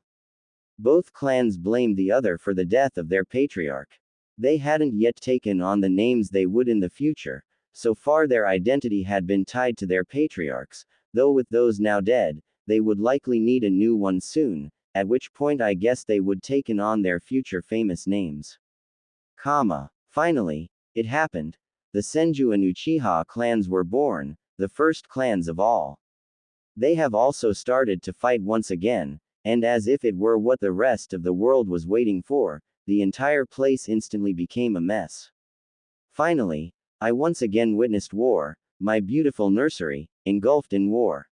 S1: Both clans blamed the other for the death of their patriarch. They hadn't yet taken on the names they would in the future, so far their identity had been tied to their patriarchs, though with those now dead, they would likely need a new one soon, at which point I guess they would taken on their future famous names. Finally, it happened. The Senju and Uchiha clans were born, the first clans of all. They have also started to fight once again, and as if it were what the rest of the world was waiting for, the entire place instantly became a mess. Finally, I once again witnessed war, my beautiful nursery, engulfed in war.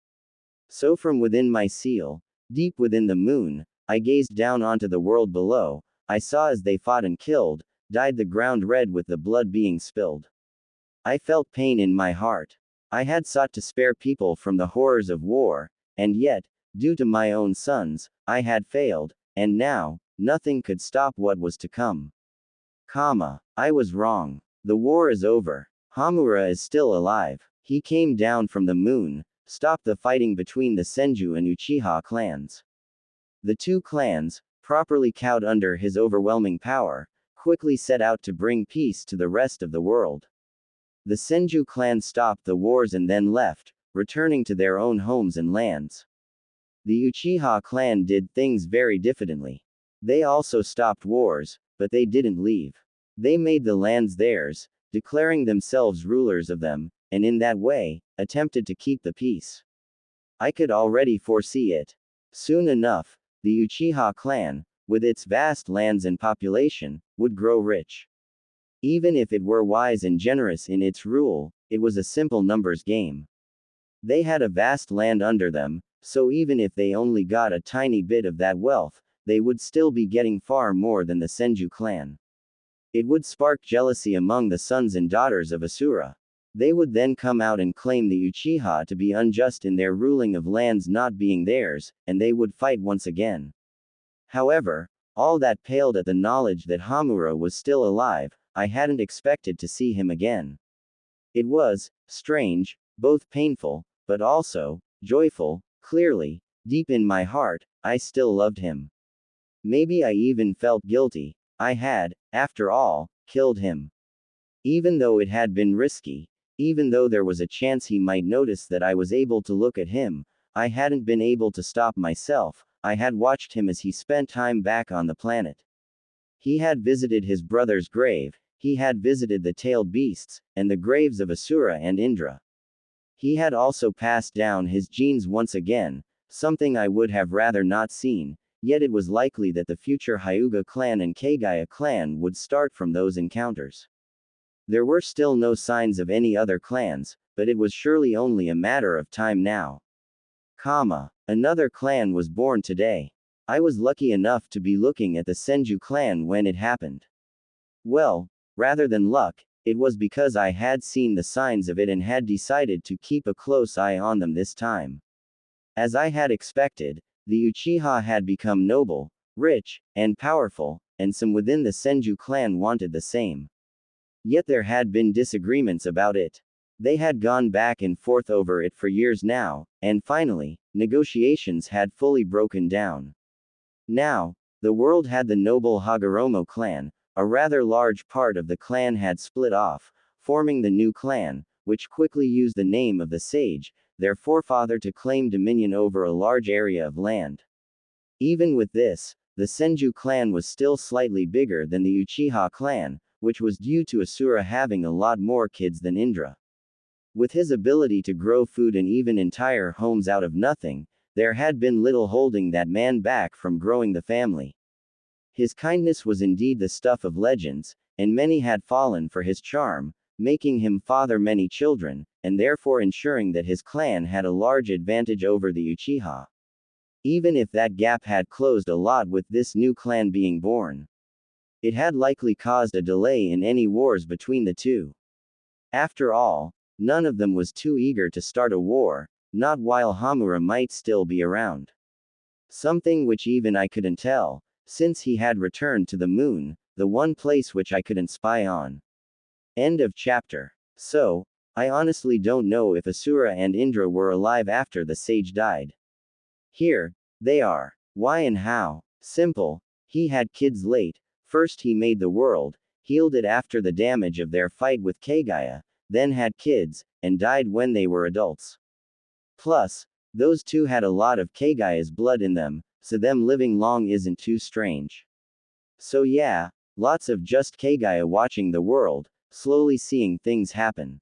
S1: So from within my seal, deep within the moon, I gazed down onto the world below. I saw as they fought and killed, dyed the ground red with the blood being spilled. I felt pain in my heart. I had sought to spare people from the horrors of war, and yet, due to my own sons, I had failed, and now, nothing could stop what was to come. I was wrong. The war is over. Hamura is still alive. He came down from the moon, stopped the fighting between the Senju and Uchiha clans. The two clans, properly cowed under his overwhelming power, quickly set out to bring peace to the rest of the world. The Senju clan stopped the wars and then left, returning to their own homes and lands. The Uchiha clan did things very differently. They also stopped wars, but they didn't leave. They made the lands theirs, declaring themselves rulers of them, and in that way, attempted to keep the peace. I could already foresee it. Soon enough, the Uchiha clan, with its vast lands and population, would grow rich. Even if it were wise and generous in its rule, it was a simple numbers game. They had a vast land under them, so even if they only got a tiny bit of that wealth, they would still be getting far more than the Senju clan. It would spark jealousy among the sons and daughters of Asura. They would then come out and claim the Uchiha to be unjust in their ruling of lands not being theirs, and they would fight once again. However, all that paled at the knowledge that Hamura was still alive. I hadn't expected to see him again. It was strange, both painful, but also joyful. Clearly, deep in my heart, I still loved him. Maybe I even felt guilty. I had, after all, killed him. Even though it had been risky, even though there was a chance he might notice that I was able to look at him, I hadn't been able to stop myself. I had watched him as he spent time back on the planet. He had visited his brother's grave, he had visited the tailed beasts, and the graves of Asura and Indra. He had also passed down his genes once again, something I would have rather not seen, yet it was likely that the future Hyuga clan and Kaguya clan would start from those encounters. There were still no signs of any other clans, but it was surely only a matter of time now. Another clan was born today. I was lucky enough to be looking at the Senju clan when it happened. Well, rather than luck, it was because I had seen the signs of it and had decided to keep a close eye on them this time. As I had expected, the Uchiha had become noble, rich, and powerful, and some within the Senju clan wanted the same. Yet there had been disagreements about it. They had gone back and forth over it for years now, and finally, negotiations had fully broken down. Now, the world had the noble Hagoromo clan. A rather large part of the clan had split off, forming the new clan, which quickly used the name of the sage, their forefather, to claim dominion over a large area of land. Even with this, the Senju clan was still slightly bigger than the Uchiha clan, which was due to Asura having a lot more kids than Indra. With his ability to grow food and even entire homes out of nothing, there had been little holding that man back from growing the family. His kindness was indeed the stuff of legends, and many had fallen for his charm, making him father many children, and therefore ensuring that his clan had a large advantage over the Uchiha. Even if that gap had closed a lot with this new clan being born, it had likely caused a delay in any wars between the two. After all, none of them was too eager to start a war, not while Hamura might still be around. Something which even I couldn't tell, since he had returned to the moon, the one place which I couldn't spy on. End of chapter. So, I honestly don't know if Asura and Indra were alive after the sage died. Here, they are. Why and how? Simple. He had kids late. First he made the world, healed it after the damage of their fight with Kaguya, then had kids, and died when they were adults. Plus, those two had a lot of Kaguya's blood in them, so them living long isn't too strange. So yeah, lots of just Kaguya watching the world, slowly seeing things happen.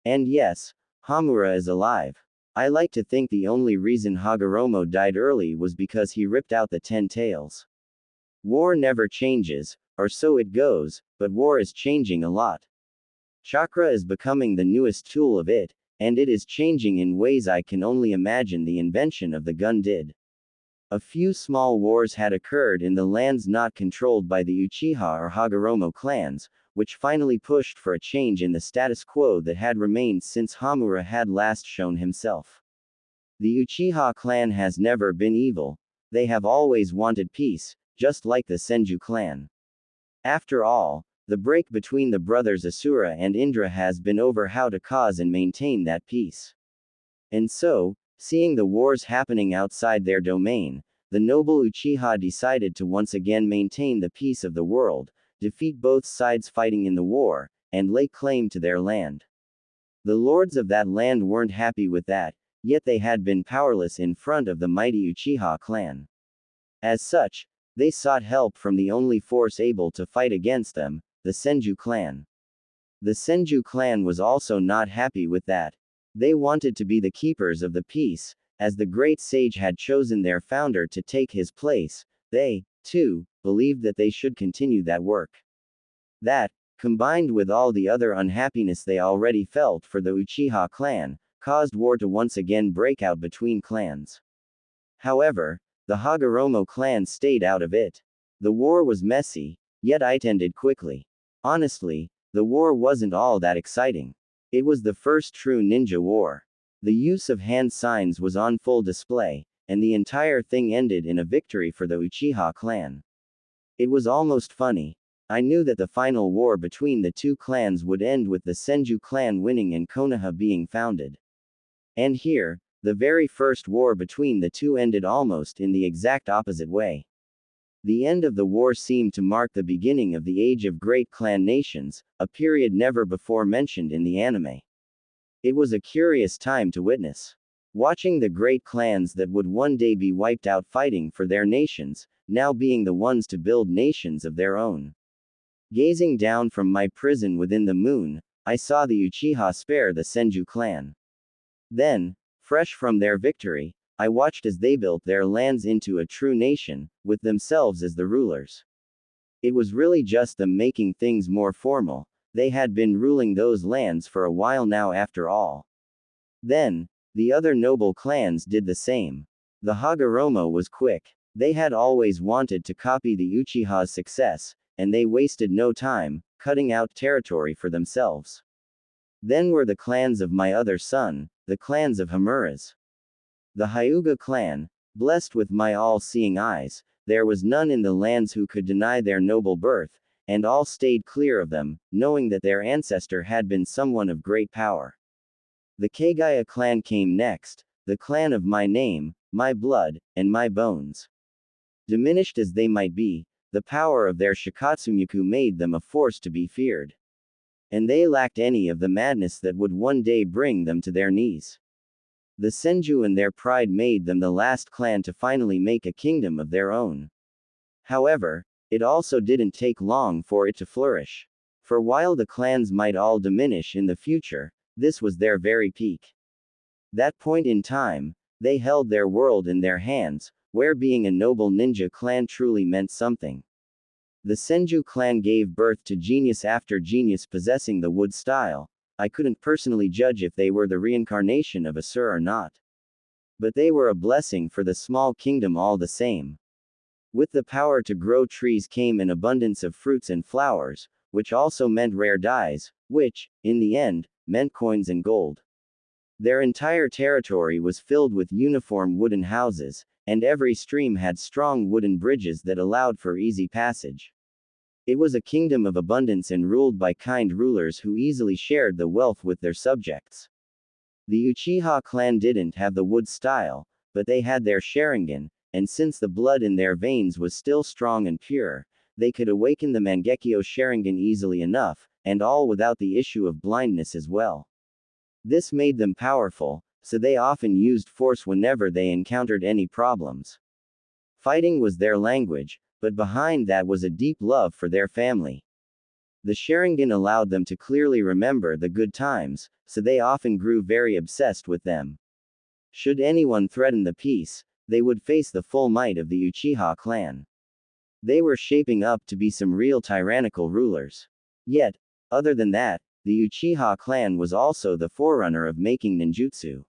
S1: And yes, Hamura is alive. I like to think the only reason Hagoromo died early was because he ripped out the 10 tails. War never changes, or so it goes, but war is changing a lot. Chakra is becoming the newest tool of it, and it is changing in ways I can only imagine the invention of the gun did. A few small wars had occurred in the lands not controlled by the Uchiha or Hagoromo clans, which finally pushed for a change in the status quo that had remained since Hamura had last shown himself. The Uchiha clan has never been evil, they have always wanted peace, just like the Senju clan. After all, the break between the brothers Asura and Indra has been over how to cause and maintain that peace. And so, seeing the wars happening outside their domain, the noble Uchiha decided to once again maintain the peace of the world, defeat both sides fighting in the war, and lay claim to their land. The lords of that land weren't happy with that, yet they had been powerless in front of the mighty Uchiha clan. As such, they sought help from the only force able to fight against them, the Senju clan. The Senju clan was also not happy with that. They wanted to be the keepers of the peace, as the great sage had chosen their founder to take his place. They, too, believed that they should continue that work. That, combined with all the other unhappiness they already felt for the Uchiha clan, caused war to once again break out between clans. However, the Hagoromo clan stayed out of it. The war was messy, yet it ended quickly. Honestly, the war wasn't all that exciting. It was the first true ninja war. The use of hand signs was on full display, and the entire thing ended in a victory for the Uchiha clan. It was almost funny. I knew that the final war between the two clans would end with the Senju clan winning and Konoha being founded. And here, the very first war between the two ended almost in the exact opposite way. The end of the war seemed to mark the beginning of the age of great clan nations, a period never before mentioned in the anime. It was a curious time to witness. Watching the great clans that would one day be wiped out fighting for their nations, now being the ones to build nations of their own. Gazing down from my prison within the moon, I saw the Uchiha spare the Senju clan. Then, fresh from their victory, I watched as they built their lands into a true nation, with themselves as the rulers. It was really just them making things more formal. They had been ruling those lands for a while now after all. Then, the other noble clans did the same. The Hagoromo was quick. They had always wanted to copy the Uchiha's success, and they wasted no time, cutting out territory for themselves. Then were the clans of my other son, the clans of Hamura's. The Hyuga clan, blessed with my all-seeing eyes, there was none in the lands who could deny their noble birth, and all stayed clear of them, knowing that their ancestor had been someone of great power. The Kaguya clan came next, the clan of my name, my blood, and my bones. Diminished as they might be, the power of their Shikatsumiku made them a force to be feared. And they lacked any of the madness that would one day bring them to their knees. The Senju and their pride made them the last clan to finally make a kingdom of their own. However, it also didn't take long for it to flourish. For while the clans might all diminish in the future, this was their very peak. That point in time, they held their world in their hands, where being a noble ninja clan truly meant something. The Senju clan gave birth to genius after genius possessing the wood style. I couldn't personally judge if they were the reincarnation of Asura or not. But they were a blessing for the small kingdom all the same. With the power to grow trees came an abundance of fruits and flowers, which also meant rare dyes, which, in the end, meant coins and gold. Their entire territory was filled with uniform wooden houses, and every stream had strong wooden bridges that allowed for easy passage. It was a kingdom of abundance and ruled by kind rulers who easily shared the wealth with their subjects. The Uchiha clan didn't have the wood style, but they had their Sharingan, and since the blood in their veins was still strong and pure, they could awaken the Mangekyo Sharingan easily enough, and all without the issue of blindness as well. This made them powerful, so they often used force whenever they encountered any problems. Fighting was their language, but behind that was a deep love for their family. The Sharingan allowed them to clearly remember the good times, so they often grew very obsessed with them. Should anyone threaten the peace, they would face the full might of the Uchiha clan. They were shaping up to be some real tyrannical rulers. Yet, other than that, the Uchiha clan was also the forerunner of making ninjutsu.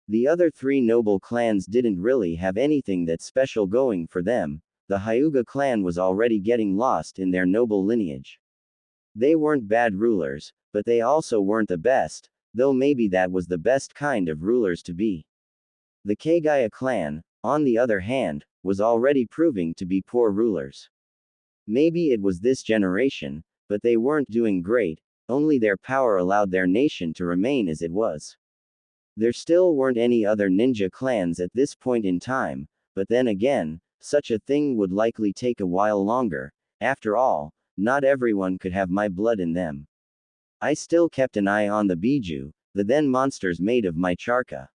S1: The other three noble clans didn't really have anything that special going for them. The Hyuga clan was already getting lost in their noble lineage. They weren't bad rulers, but they also weren't the best, though maybe that was the best kind of rulers to be. The Kaguya clan, on the other hand, was already proving to be poor rulers. Maybe it was this generation, but they weren't doing great, only their power allowed their nation to remain as it was. There still weren't any other ninja clans at this point in time, but then again, such a thing would likely take a while longer. After all, not everyone could have my blood in them. I still kept an eye on the Biju, the then monsters made of my charka.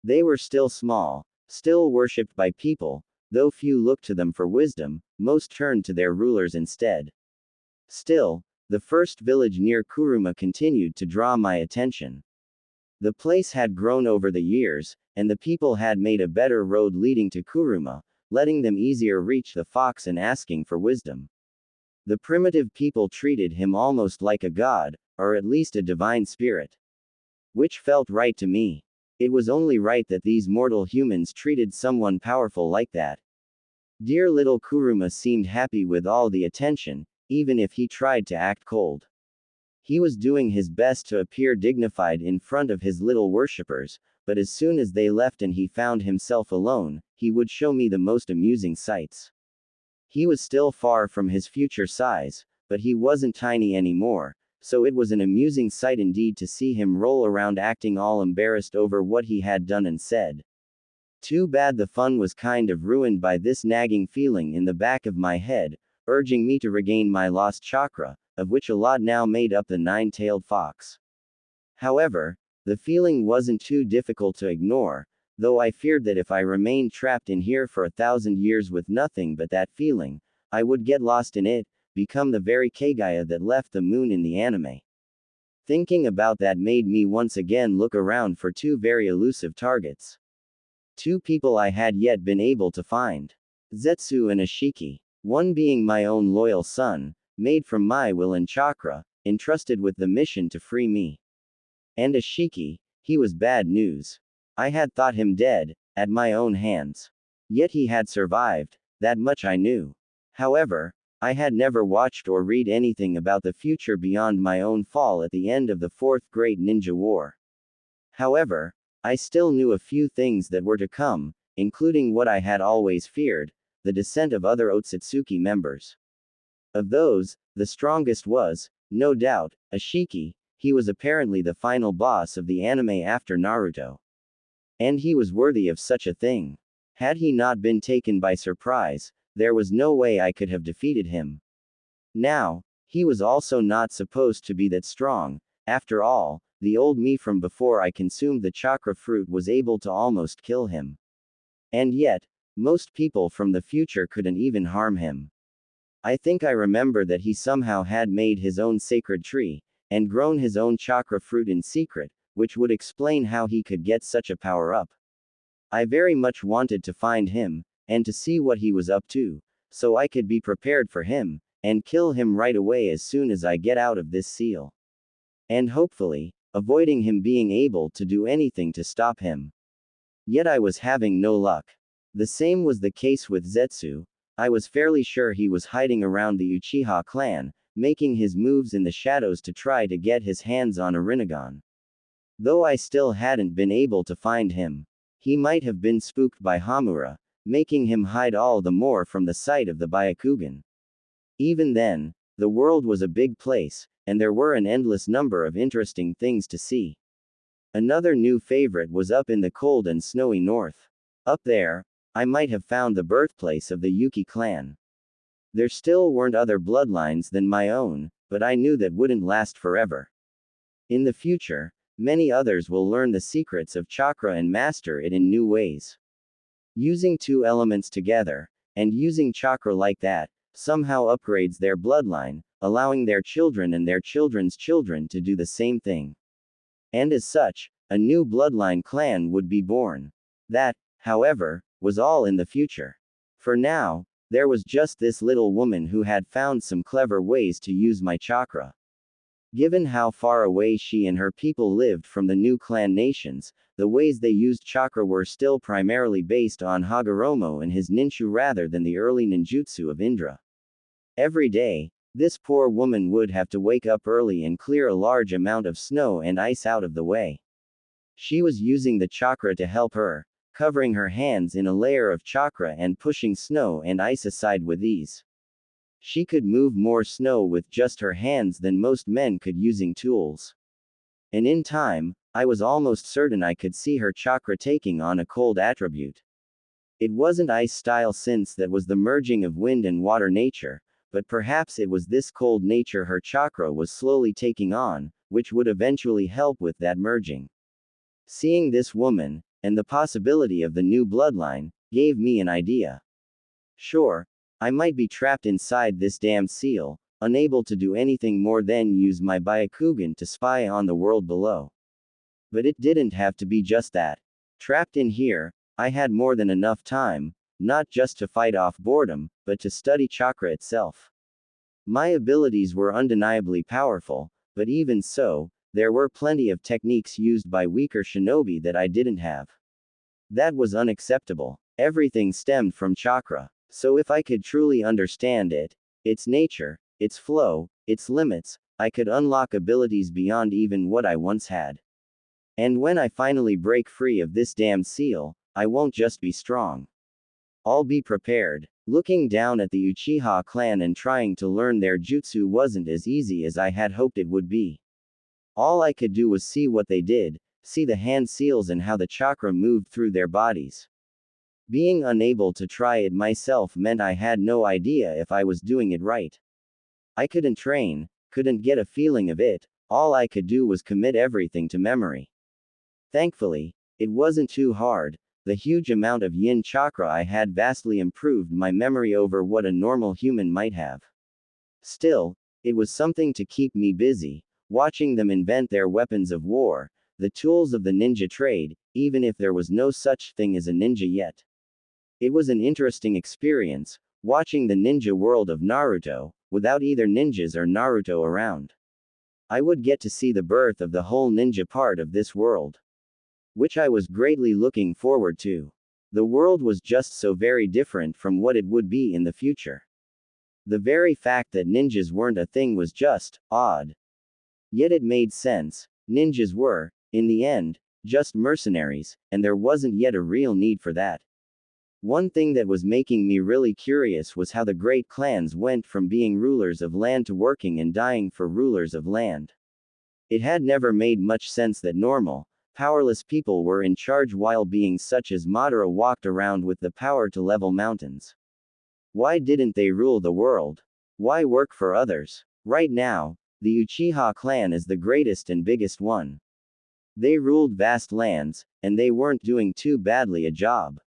S1: They were still small, still worshipped by people, though few looked to them for wisdom, most turned to their rulers instead. Still, the first village near Kuruma continued to draw my attention. The place had grown over the years, and the people had made a better road leading to Kuruma, letting them easier reach the fox and asking for wisdom. The primitive people treated him almost like a god, or at least a divine spirit. Which felt right to me. It was only right that these mortal humans treated someone powerful like that. Dear little Kuruma seemed happy with all the attention, even if he tried to act cold. He was doing his best to appear dignified in front of his little worshippers, but as soon as they left and he found himself alone, he would show me the most amusing sights. He was still far from his future size, but he wasn't tiny anymore, so it was an amusing sight indeed to see him roll around acting all embarrassed over what he had done and said. Too bad the fun was kind of ruined by this nagging feeling in the back of my head, urging me to regain my lost chakra, of which a lot now made up the nine-tailed fox. However, the feeling wasn't too difficult to ignore, though I feared that if I remained trapped in here for 1,000 years with nothing but that feeling, I would get lost in it, become the very Kaguya that left the moon in the anime. Thinking about that made me once again look around for two very elusive targets. Two people I had yet been able to find. Zetsu and Ashiki. One being my own loyal son, made from my will and chakra, entrusted with the mission to free me. And Ashiki, he was bad news. I had thought him dead, at my own hands. Yet he had survived, that much I knew. However, I had never watched or read anything about the future beyond my own fall at the end of the Fourth Great Ninja War. However, I still knew a few things that were to come, including what I had always feared, the descent of other Otsutsuki members. Of those, the strongest was, no doubt, Ashiki. He was apparently the final boss of the anime after Naruto. And he was worthy of such a thing. Had he not been taken by surprise, there was no way I could have defeated him. Now, he was also not supposed to be that strong. After all, the old me from before I consumed the chakra fruit was able to almost kill him. And yet, most people from the future couldn't even harm him. I think I remember that he somehow had made his own sacred tree, and grown his own chakra fruit in secret, which would explain how he could get such a power-up. I very much wanted to find him, and to see what he was up to, so I could be prepared for him, and kill him right away as soon as I get out of this seal. And hopefully, avoiding him being able to do anything to stop him. Yet I was having no luck. The same was the case with Zetsu. I was fairly sure he was hiding around the Uchiha clan, making his moves in the shadows to try to get his hands on a Rinnegan. Though I still hadn't been able to find him. He might have been spooked by Hamura, making him hide all the more from the sight of the Byakugan. Even then, the world was a big place, and there were an endless number of interesting things to see. Another new favorite was up in the cold and snowy north. Up there, I might have found the birthplace of the Yuki clan. There still weren't other bloodlines than my own, but I knew that wouldn't last forever. In the future, many others will learn the secrets of chakra and master it in new ways. Using two elements together, and using chakra like that, somehow upgrades their bloodline, allowing their children and their children's children to do the same thing. And as such, a new bloodline clan would be born. That, however, was all in the future. For now, there was just this little woman who had found some clever ways to use my chakra. Given how far away she and her people lived from the new clan nations, the ways they used chakra were still primarily based on Hagoromo and his ninju rather than the early ninjutsu of Indra. Every day, this poor woman would have to wake up early and clear a large amount of snow and ice out of the way. She was using the chakra to help her, covering her hands in a layer of chakra and pushing snow and ice aside with ease. She could move more snow with just her hands than most men could using tools. And in time, I was almost certain I could see her chakra taking on a cold attribute. It wasn't ice style since that was the merging of wind and water nature, but perhaps it was this cold nature her chakra was slowly taking on, which would eventually help with that merging. Seeing this woman, and the possibility of the new bloodline, gave me an idea. Sure, I might be trapped inside this damned seal, unable to do anything more than use my Byakugan to spy on the world below. But it didn't have to be just that. Trapped in here, I had more than enough time, not just to fight off boredom, but to study chakra itself. My abilities were undeniably powerful, but even so, there were plenty of techniques used by weaker shinobi that I didn't have. That was unacceptable. Everything stemmed from chakra. So if I could truly understand it, its nature, its flow, its limits, I could unlock abilities beyond even what I once had. And when I finally break free of this damned seal, I won't just be strong. I'll be prepared. Looking down at the Uchiha clan and trying to learn their jutsu wasn't as easy as I had hoped it would be. All I could do was see what they did, see the hand seals and how the chakra moved through their bodies. Being unable to try it myself meant I had no idea if I was doing it right. I couldn't train, couldn't get a feeling of it, all I could do was commit everything to memory. Thankfully, it wasn't too hard. The huge amount of yin chakra I had vastly improved my memory over what a normal human might have. Still, it was something to keep me busy, watching them invent their weapons of war, the tools of the ninja trade, even if there was no such thing as a ninja yet. It was an interesting experience, watching the ninja world of Naruto, without either ninjas or Naruto around. I would get to see the birth of the whole ninja part of this world, which I was greatly looking forward to. The world was just so very different from what it would be in the future. The very fact that ninjas weren't a thing was just odd. Yet it made sense. Ninjas were, in the end, just mercenaries, and there wasn't yet a real need for that. One thing that was making me really curious was how the great clans went from being rulers of land to working and dying for rulers of land. It had never made much sense that normal, powerless people were in charge while beings such as Madara walked around with the power to level mountains. Why didn't they rule the world? Why work for others? Right now, the Uchiha clan is the greatest and biggest one. They ruled vast lands, and they weren't doing too badly a job.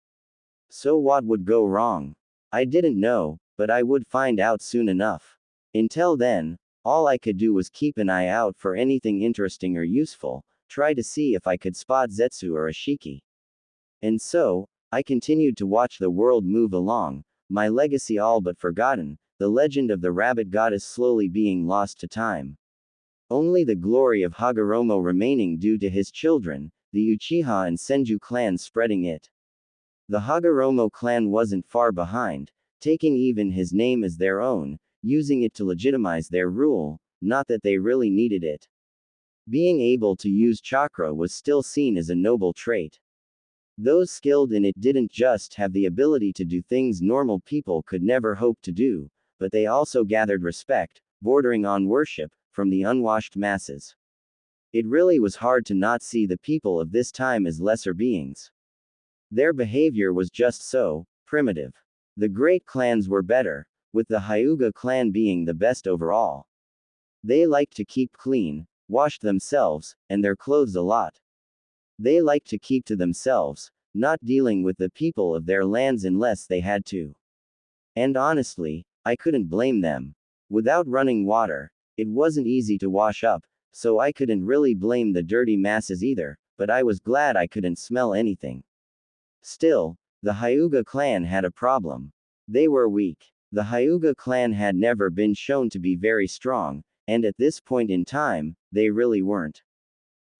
S1: So what would go wrong? I didn't know, but I would find out soon enough. Until then, all I could do was keep an eye out for anything interesting or useful, try to see if I could spot Zetsu or Ashiki. And so, I continued to watch the world move along, my legacy all but forgotten, the legend of the rabbit goddess slowly being lost to time. Only the glory of Hagoromo remaining due to his children, the Uchiha and Senju clans spreading it. The Hagoromo clan wasn't far behind, taking even his name as their own, using it to legitimize their rule, not that they really needed it. Being able to use chakra was still seen as a noble trait. Those skilled in it didn't just have the ability to do things normal people could never hope to do, but they also gathered respect, bordering on worship, from the unwashed masses. It really was hard to not see the people of this time as lesser beings. Their behavior was just so primitive. The great clans were better, with the Hyuga clan being the best overall. They liked to keep clean, washed themselves, and their clothes a lot. They liked to keep to themselves, not dealing with the people of their lands unless they had to. And honestly, I couldn't blame them. Without running water, it wasn't easy to wash up, so I couldn't really blame the dirty masses either, but I was glad I couldn't smell anything. Still, the Hyuga clan had a problem. They were weak. The Hyuga clan had never been shown to be very strong, and at this point in time, they really weren't.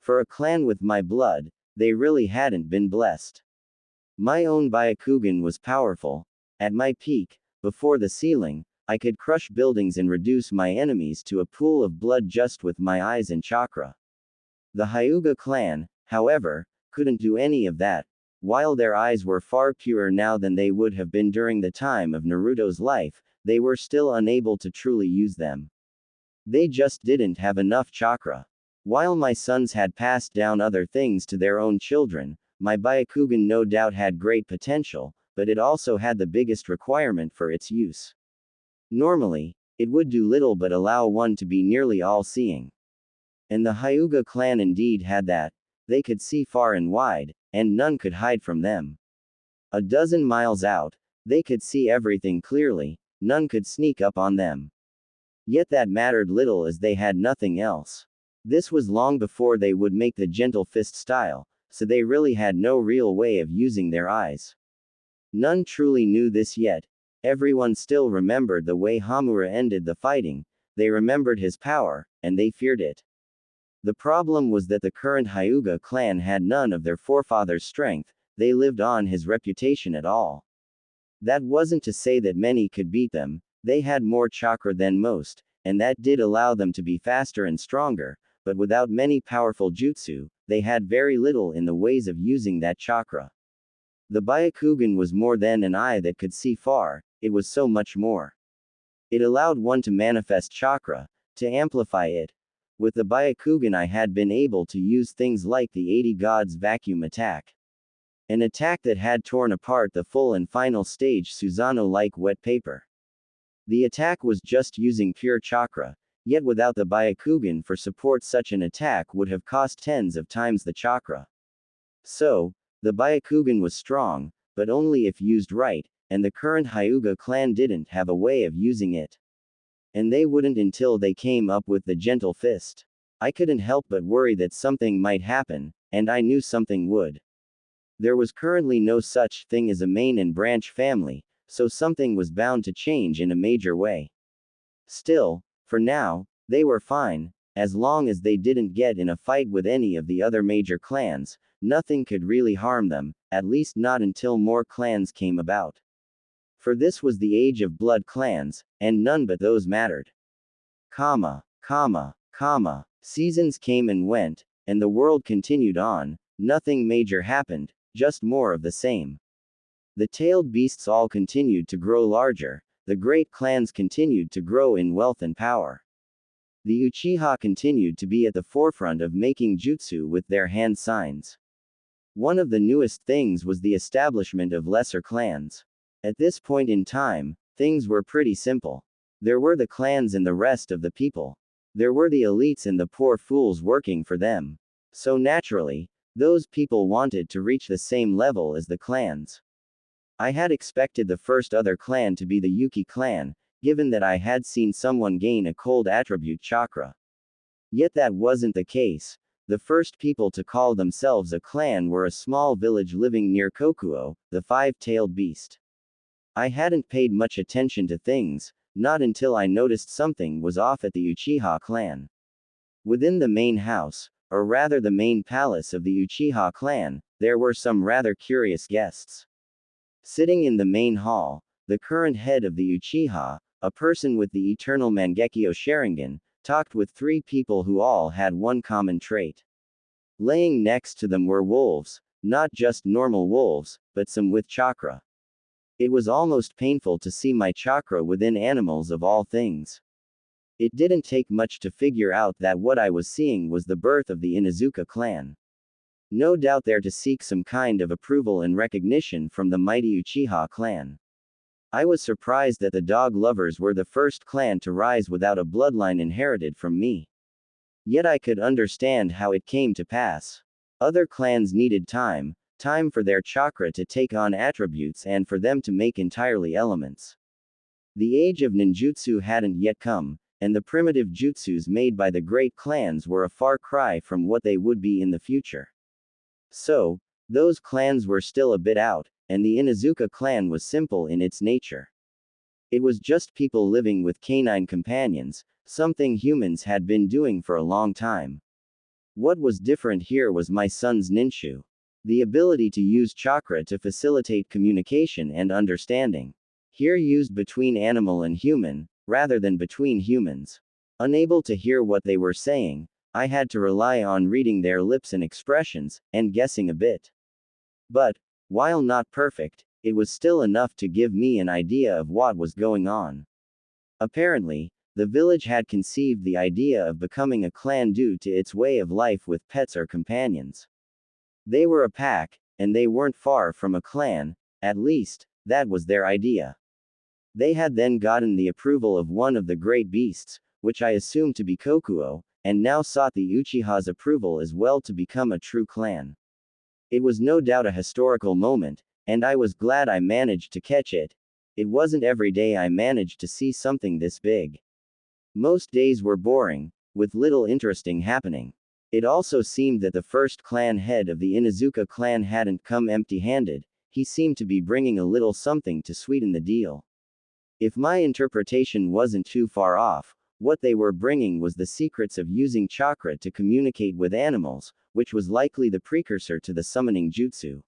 S1: For a clan with my blood, they really hadn't been blessed. My own Byakugan was powerful. At my peak, before the ceiling, I could crush buildings and reduce my enemies to a pool of blood just with my eyes and chakra. The Hyuga clan, however, couldn't do any of that. While their eyes were far purer now than they would have been during the time of Naruto's life, they were still unable to truly use them. They just didn't have enough chakra. While my sons had passed down other things to their own children, my Byakugan no doubt had great potential, but it also had the biggest requirement for its use. Normally, it would do little but allow one to be nearly all-seeing. And the Hyuga clan indeed had that. They could see far and wide, and none could hide from them. A dozen miles out, they could see everything clearly, none could sneak up on them. Yet that mattered little as they had nothing else. This was long before they would make the gentle fist style, so they really had no real way of using their eyes. None truly knew this yet. Everyone still remembered the way Hamura ended the fighting, they remembered his power, and they feared it. The problem was that the current Hyuga clan had none of their forefathers' strength, they lived on his reputation at all. That wasn't to say that many could beat them, they had more chakra than most, and that did allow them to be faster and stronger, but without many powerful jutsu, they had very little in the ways of using that chakra. The Byakugan was more than an eye that could see far, it was so much more. It allowed one to manifest chakra, to amplify it. With the Byakugan I had been able to use things like the 80 Gods vacuum attack. An attack that had torn apart the full and final stage Susanoo like wet paper. The attack was just using pure chakra, yet without the Byakugan for support such an attack would have cost tens of times the chakra. So, the Byakugan was strong, but only if used right, and the current Hyuga clan didn't have a way of using it. And they wouldn't until they came up with the gentle fist. I couldn't help but worry that something might happen, and I knew something would. There was currently no such thing as a main and branch family, so something was bound to change in a major way. Still, for now, they were fine. As long as they didn't get in a fight with any of the other major clans, nothing could really harm them, at least not until more clans came about. For this was the age of blood clans, and none but those mattered. Seasons came and went, and the world continued on, nothing major happened, just more of the same. The tailed beasts all continued to grow larger, the great clans continued to grow in wealth and power. The Uchiha continued to be at the forefront of making jutsu with their hand signs. One of the newest things was the establishment of lesser clans. At this point in time, things were pretty simple. There were the clans and the rest of the people. There were the elites and the poor fools working for them. So naturally, those people wanted to reach the same level as the clans. I had expected the first other clan to be the Yuki clan, given that I had seen someone gain a cold attribute chakra. Yet that wasn't the case. The first people to call themselves a clan were a small village living near Kokuo, the five-tailed beast. I hadn't paid much attention to things, not until I noticed something was off at the Uchiha clan. Within the main house, or rather the main palace of the Uchiha clan, there were some rather curious guests. Sitting in the main hall, the current head of the Uchiha, a person with the eternal Mangekyo Sharingan, talked with three people who all had one common trait. Laying next to them were wolves, not just normal wolves, but some with chakra. It was almost painful to see my chakra within animals of all things. It didn't take much to figure out that what I was seeing was the birth of the Inuzuka clan. No doubt there to seek some kind of approval and recognition from the mighty Uchiha clan. I was surprised that the dog lovers were the first clan to rise without a bloodline inherited from me. Yet I could understand how it came to pass. Other clans needed time for their chakra to take on attributes and for them to make entirely elements. The age of ninjutsu hadn't yet come, and the primitive jutsus made by the great clans were a far cry from what they would be in the future. So, those clans were still a bit out, and the Inuzuka clan was simple in its nature. It was just people living with canine companions, something humans had been doing for a long time. What was different here was my son's ninshu. The ability to use chakra to facilitate communication and understanding. Here used between animal and human, rather than between humans. Unable to hear what they were saying, I had to rely on reading their lips and expressions, and guessing a bit. But, while not perfect, it was still enough to give me an idea of what was going on. Apparently, the village had conceived the idea of becoming a clan due to its way of life with pets or companions. They were a pack, and they weren't far from a clan, at least, that was their idea. They had then gotten the approval of one of the great beasts, which I assumed to be Kokuo, and now sought the Uchiha's approval as well to become a true clan. It was no doubt a historical moment, and I was glad I managed to catch it. It wasn't every day I managed to see something this big. Most days were boring, with little interesting happening. It also seemed that the first clan head of the Inuzuka clan hadn't come empty-handed, he seemed to be bringing a little something to sweeten the deal. If my interpretation wasn't too far off, what they were bringing was the secrets of using chakra to communicate with animals, which was likely the precursor to the summoning jutsu.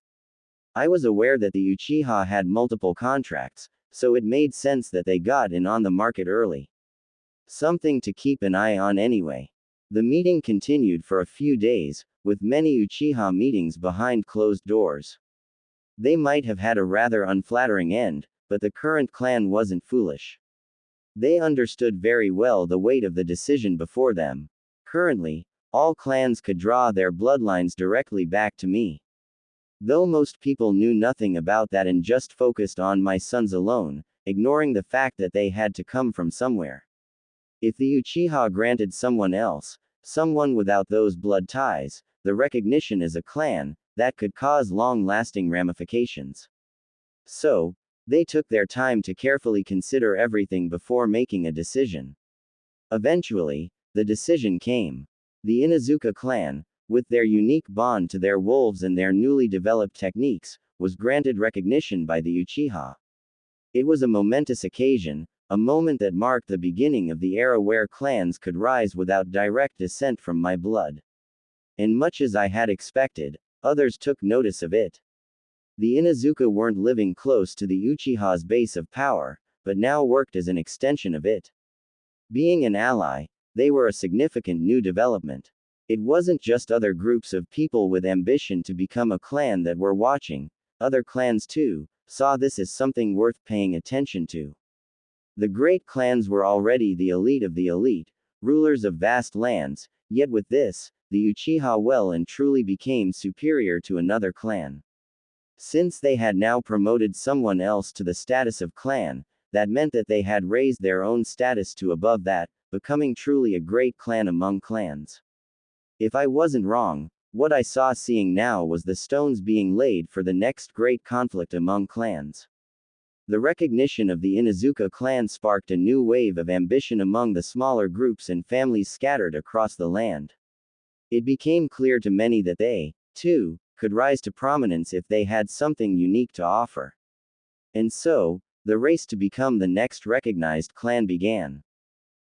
S1: I was aware that the Uchiha had multiple contracts, so it made sense that they got in on the market early. Something to keep an eye on anyway. The meeting continued for a few days, with many Uchiha meetings behind closed doors. They might have had a rather unflattering end, but the current clan wasn't foolish. They understood very well the weight of the decision before them. Currently, all clans could draw their bloodlines directly back to me. Though most people knew nothing about that and just focused on my sons alone, ignoring the fact that they had to come from somewhere. If the Uchiha granted someone else, someone without those blood ties, the recognition as a clan, that could cause long-lasting ramifications. So, they took their time to carefully consider everything before making a decision. Eventually, the decision came. The Inuzuka clan, with their unique bond to their wolves and their newly developed techniques, was granted recognition by the Uchiha. It was a momentous occasion, a moment that marked the beginning of the era where clans could rise without direct descent from my blood. And much as I had expected, others took notice of it. The Inuzuka weren't living close to the Uchiha's base of power, but now worked as an extension of it. Being an ally, they were a significant new development. It wasn't just other groups of people with ambition to become a clan that were watching, other clans too saw this as something worth paying attention to. The great clans were already the elite, rulers of vast lands, yet with this, the Uchiha well and truly became superior to another clan. Since they had now promoted someone else to the status of clan, that meant that they had raised their own status to above that, becoming truly a great clan among clans. If I wasn't wrong, what I saw seeing now was the stones being laid for the next great conflict among clans. The recognition of the Inuzuka clan sparked a new wave of ambition among the smaller groups and families scattered across the land. It became clear to many that they, too, could rise to prominence if they had something unique to offer. And so, the race to become the next recognized clan began.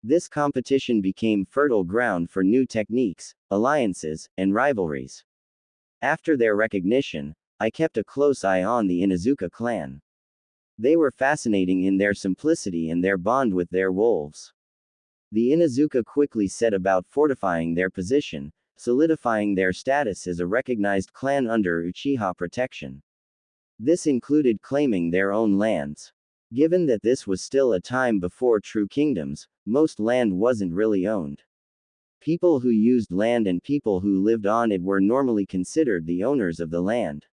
S1: This competition became fertile ground for new techniques, alliances, and rivalries. After their recognition, I kept a close eye on the Inuzuka clan. They were fascinating in their simplicity and their bond with their wolves. The Inuzuka quickly set about fortifying their position, solidifying their status as a recognized clan under Uchiha protection. This included claiming their own lands. Given that this was still a time before true kingdoms, most land wasn't really owned. People who used land and people who lived on it were normally considered the owners of the land.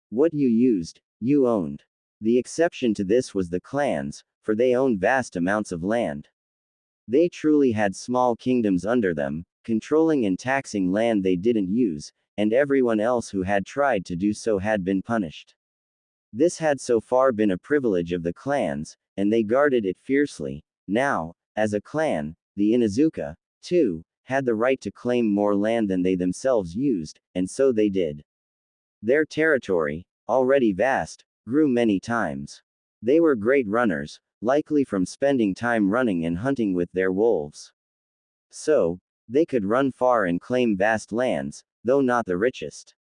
S1: What you used, you owned. The exception to this was the clans, for they owned vast amounts of land. They truly had small kingdoms under them, controlling and taxing land they didn't use, and everyone else who had tried to do so had been punished. This had so far been a privilege of the clans, and they guarded it fiercely. Now, as a clan, the Inuzuka, too, had the right to claim more land than they themselves used, and so they did. Their territory, already vast, grew many times. They were great runners, likely from spending time running and hunting with their wolves. So, they could run far and claim vast lands, though not the richest.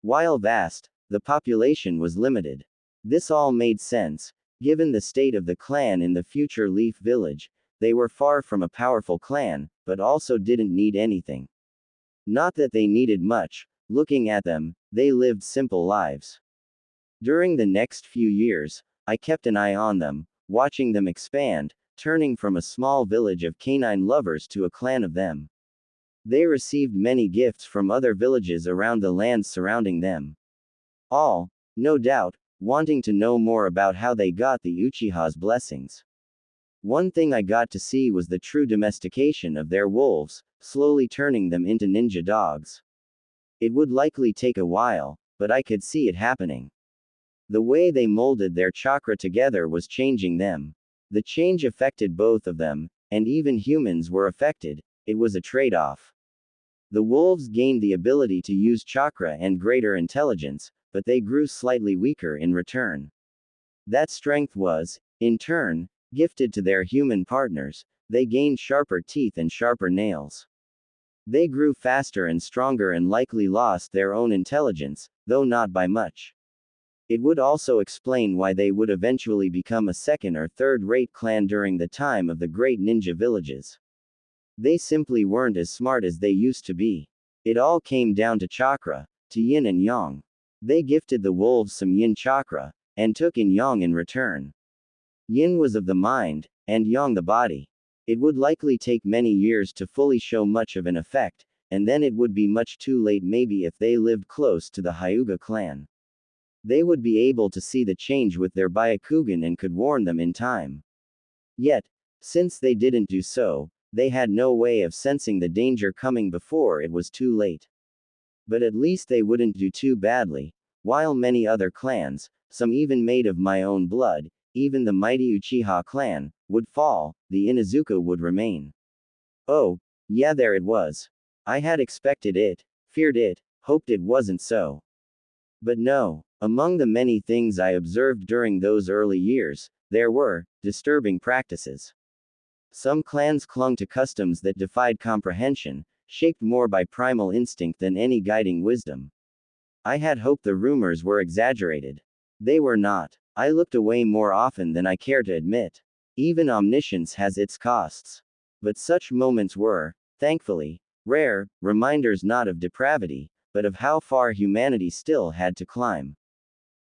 S1: While vast, the population was limited. This all made sense, given the state of the clan in the future Leaf Village. They were far from a powerful clan, but also didn't need anything. Not that they needed much, looking at them, they lived simple lives. During the next few years, I kept an eye on them, watching them expand, turning from a small village of canine lovers to a clan of them. They received many gifts from other villages around the lands surrounding them. All, no doubt, wanting to know more about how they got the Uchiha's blessings. One thing I got to see was the true domestication of their wolves, slowly turning them into ninja dogs. It would likely take a while, but I could see it happening. The way they molded their chakra together was changing them. The change affected both of them, and even humans were affected. It was a trade-off. The wolves gained the ability to use chakra and greater intelligence, but they grew slightly weaker in return. That strength was, in turn, gifted to their human partners. They gained sharper teeth and sharper nails. They grew faster and stronger and likely lost their own intelligence, though not by much. It would also explain why they would eventually become a second or third-rate clan during the time of the great ninja villages. They simply weren't as smart as they used to be. It all came down to chakra, to yin and yang. They gifted the wolves some yin chakra, and took in yang in return. Yin was of the mind, and yang the body. It would likely take many years to fully show much of an effect, and then it would be much too late maybe if they lived close to the Hyuga clan. They would be able to see the change with their Byakugan and could warn them in time. Yet, since they didn't do so, they had no way of sensing the danger coming before it was too late. But at least they wouldn't do too badly. While many other clans, some even made of my own blood, even the mighty Uchiha clan, would fall, the Inuzuka would remain. Oh, yeah, there it was. I had expected it, feared it, hoped it wasn't so. But no, among the many things I observed during those early years, there were disturbing practices. Some clans clung to customs that defied comprehension, shaped more by primal instinct than any guiding wisdom. I had hoped the rumors were exaggerated. They were not. I looked away more often than I care to admit. Even omniscience has its costs. But such moments were, thankfully, rare, reminders not of depravity, but of how far humanity still had to climb.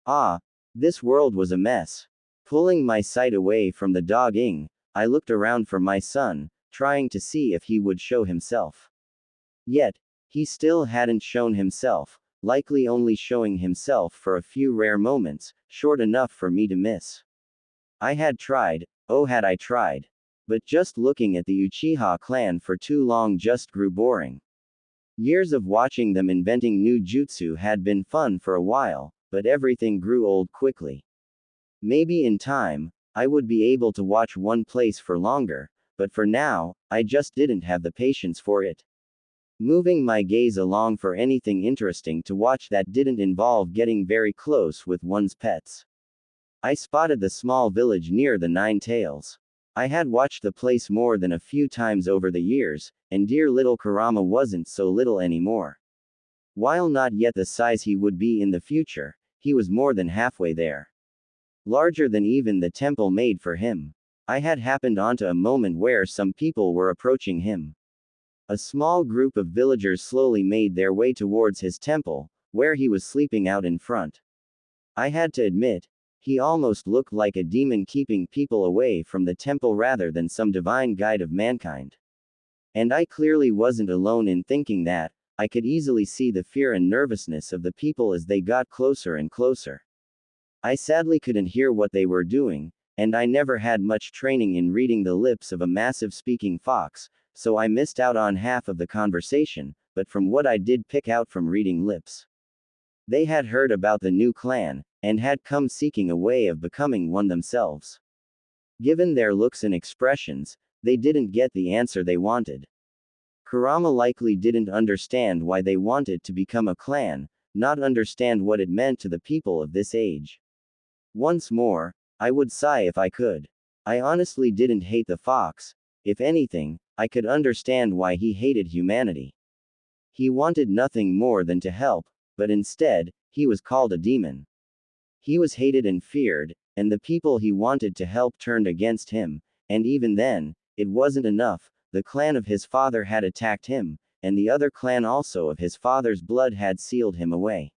S1: Ah, this world was a mess. Pulling my sight away from the dog Ing, I looked around for my son, trying to see if he would show himself. Yet, he still hadn't shown himself, likely only showing himself for a few rare moments, short enough for me to miss. I had tried, oh had I tried. But just looking at the Uchiha clan for too long just grew boring. Years of watching them inventing new jutsu had been fun for a while, but everything grew old quickly. Maybe in time, I would be able to watch one place for longer, but for now, I just didn't have the patience for it. Moving my gaze along for anything interesting to watch that didn't involve getting very close with one's pets. I spotted the small village near the Nine Tails. I had watched the place more than a few times over the years, and dear little Kurama wasn't so little anymore. While not yet the size he would be in the future, he was more than halfway there. larger than even the temple made for him. I had happened onto a moment where some people were approaching him. A small group of villagers slowly made their way towards his temple, where he was sleeping out in front. I had to admit, he almost looked like a demon keeping people away from the temple rather than some divine guide of mankind. And I clearly wasn't alone in thinking that. I could easily see the fear and nervousness of the people as they got closer and closer. I sadly couldn't hear what they were doing, and I never had much training in reading the lips of a massive speaking fox, so I missed out on half of the conversation, but from what I did pick out from reading lips, they had heard about the new clan, and had come seeking a way of becoming one themselves. Given their looks and expressions, they didn't get the answer they wanted. Kurama likely didn't understand why they wanted to become a clan, not understand what it meant to the people of this age. Once more, I would sigh if I could. I honestly didn't hate the fox. If anything, I could understand why he hated humanity. He wanted nothing more than to help, but instead, he was called a demon. He was hated and feared, and the people he wanted to help turned against him, and even then, it wasn't enough. The clan of his father had attacked him, and the other clan also of his father's blood had sealed him away.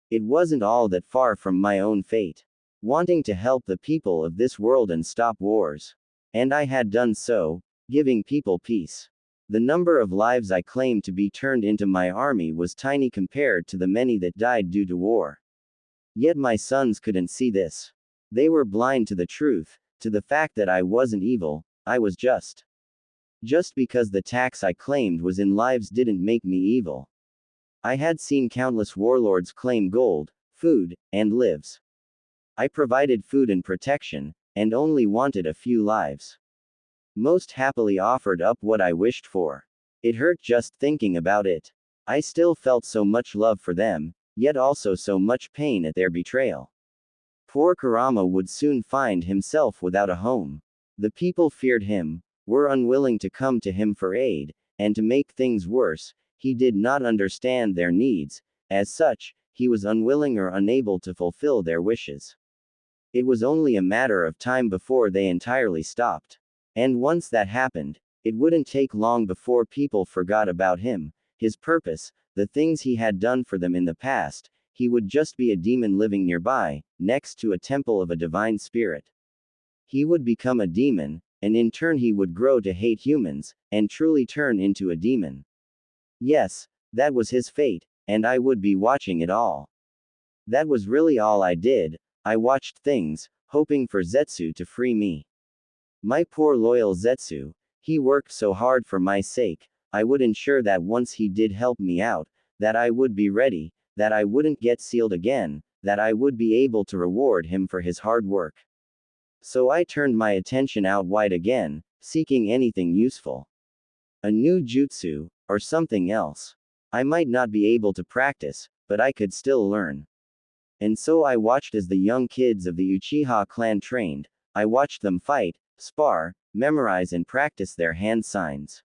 S1: It wasn't all that far from my own fate. Wanting to help the people of this world and stop wars. And I had done so, giving people peace. The number of lives I claimed to be turned into my army was tiny compared to the many that died due to war. Yet my sons couldn't see this. They were blind to the truth, to the fact that I wasn't evil, I was just. Just because the tax I claimed was in lives didn't make me evil. I had seen countless warlords claim gold, food, and lives. I provided food and protection, and only wanted a few lives. Most happily offered up what I wished for. It hurt just thinking about it. I still felt so much love for them, yet also so much pain at their betrayal. Poor Kurama would soon find himself without a home. The people feared him, were unwilling to come to him for aid, and to make things worse, he did not understand their needs. As such, he was unwilling or unable to fulfill their wishes. It was only a matter of time before they entirely stopped. And once that happened, it wouldn't take long before people forgot about him, his purpose, the things he had done for them in the past. He would just be a demon living nearby, next to a temple of a divine spirit. He would become a demon, and in turn he would grow to hate humans, and truly turn into a demon. Yes, that was his fate, and I would be watching it all. That was really all I did. I watched things, hoping for Zetsu to free me. My poor loyal Zetsu, he worked so hard for my sake. I would ensure that once he did help me out, that I would be ready, that I wouldn't get sealed again, that I would be able to reward him for his hard work. So I turned my attention out wide again, seeking anything useful. A new jutsu, or something else. I might not be able to practice, but I could still learn. And so I watched as the young kids of the Uchiha clan trained. I watched them fight, spar, memorize and practice their hand signs.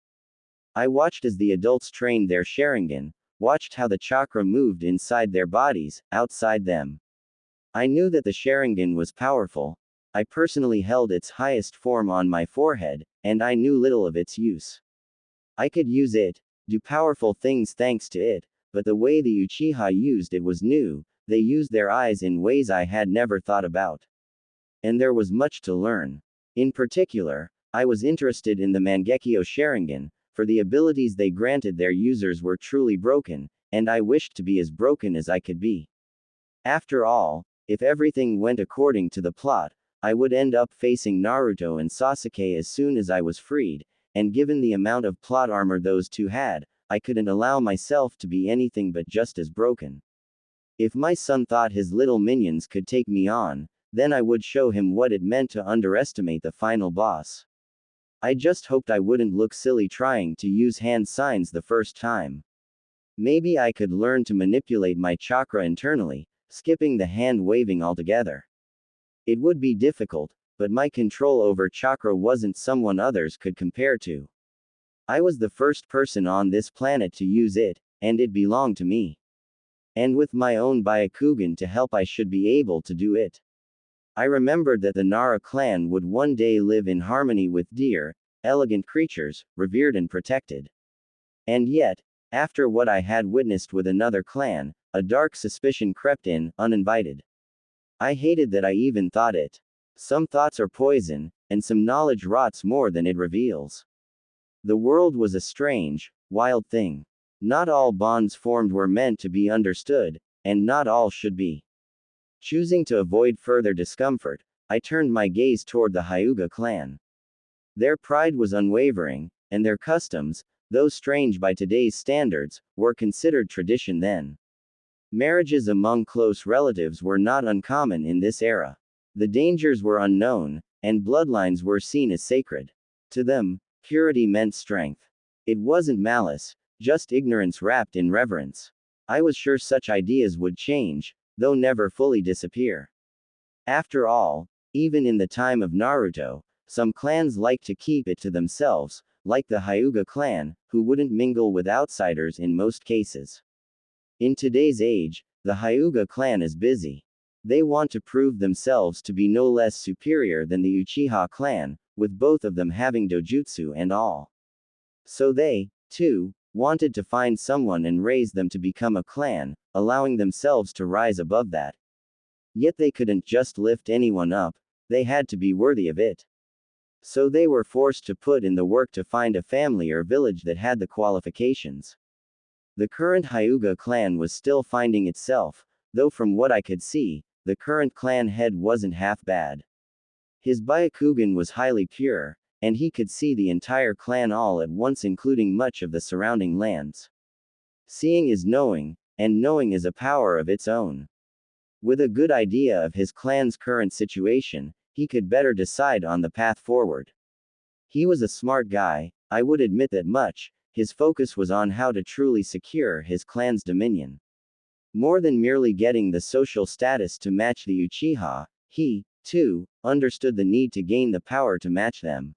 S1: I watched as the adults trained their Sharingan, watched how the chakra moved inside their bodies, outside them. I knew that the Sharingan was powerful. I personally held its highest form on my forehead, and I knew little of its use. I could use it, do powerful things thanks to it, but the way the Uchiha used it was new. They used their eyes in ways I had never thought about. And there was much to learn. In particular, I was interested in the Mangekyo Sharingan, for the abilities they granted their users were truly broken, and I wished to be as broken as I could be. After all, if everything went according to the plot, I would end up facing Naruto and Sasuke as soon as I was freed, and given the amount of plot armor those two had, I couldn't allow myself to be anything but just as broken. If my son thought his little minions could take me on, then I would show him what it meant to underestimate the final boss. I just hoped I wouldn't look silly trying to use hand signs the first time. Maybe I could learn to manipulate my chakra internally, skipping the hand waving altogether. It would be difficult, but my control over chakra wasn't someone others could compare to. I was the first person on this planet to use it, and it belonged to me. And with my own Byakugan to help I should be able to do it. I remembered that the Nara clan would one day live in harmony with dear, elegant creatures, revered and protected. And yet, after what I had witnessed with another clan, a dark suspicion crept in, uninvited. I hated that I even thought it. Some thoughts are poison, and some knowledge rots more than it reveals. The world was a strange, wild thing. Not all bonds formed were meant to be understood, and not all should be. Choosing to avoid further discomfort, I turned my gaze toward the Hyuga clan. Their pride was unwavering, and their customs, though strange by today's standards, were considered tradition then. Marriages among close relatives were not uncommon in this era. The dangers were unknown, and bloodlines were seen as sacred. To them, purity meant strength. It wasn't malice, just ignorance wrapped in reverence. I was sure such ideas would change, though never fully disappear. After all, even in the time of Naruto, some clans liked to keep it to themselves, like the Hyuga clan, who wouldn't mingle with outsiders in most cases. In today's age, the Hyuga clan is busy. They want to prove themselves to be no less superior than the Uchiha clan, with both of them having dojutsu and all. So they, too, wanted to find someone and raise them to become a clan, allowing themselves to rise above that. Yet they couldn't just lift anyone up, they had to be worthy of it. So they were forced to put in the work to find a family or village that had the qualifications. The current Hyuga clan was still finding itself, though from what I could see, the current clan head wasn't half bad. His Byakugan was highly pure, and he could see the entire clan all at once, including much of the surrounding lands. Seeing is knowing, and knowing is a power of its own. With a good idea of his clan's current situation, he could better decide on the path forward. He was a smart guy, I would admit that much. His focus was on how to truly secure his clan's dominion. More than merely getting the social status to match the Uchiha, he, too, understood the need to gain the power to match them.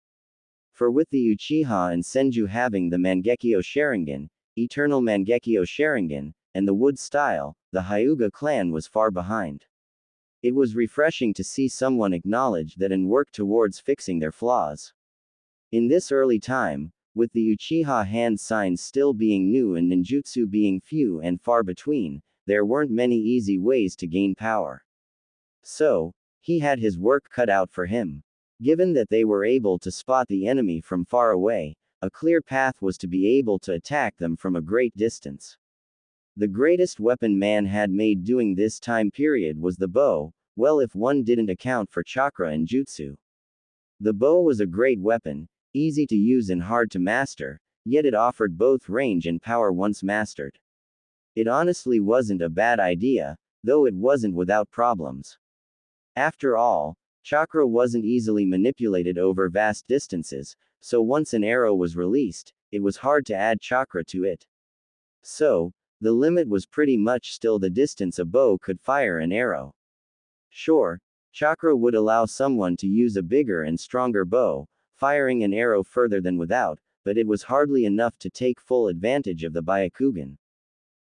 S1: For with the Uchiha and Senju having the Mangekyo Sharingan, Eternal Mangekyo Sharingan, and the wood style, the Hyuga clan was far behind. It was refreshing to see someone acknowledge that and work towards fixing their flaws. In this early time, with the Uchiha hand signs still being new and ninjutsu being few and far between, there weren't many easy ways to gain power. So, he had his work cut out for him. Given that they were able to spot the enemy from far away, a clear path was to be able to attack them from a great distance. The greatest weapon man had made during this time period was the bow, well, if one didn't account for chakra and jutsu. The bow was a great weapon, easy to use and hard to master, yet it offered both range and power once mastered. It honestly wasn't a bad idea, though it wasn't without problems. After all, chakra wasn't easily manipulated over vast distances, so once an arrow was released, it was hard to add chakra to it. So, the limit was pretty much still the distance a bow could fire an arrow. Sure, chakra would allow someone to use a bigger and stronger bow, firing an arrow further than without, but it was hardly enough to take full advantage of the Byakugan.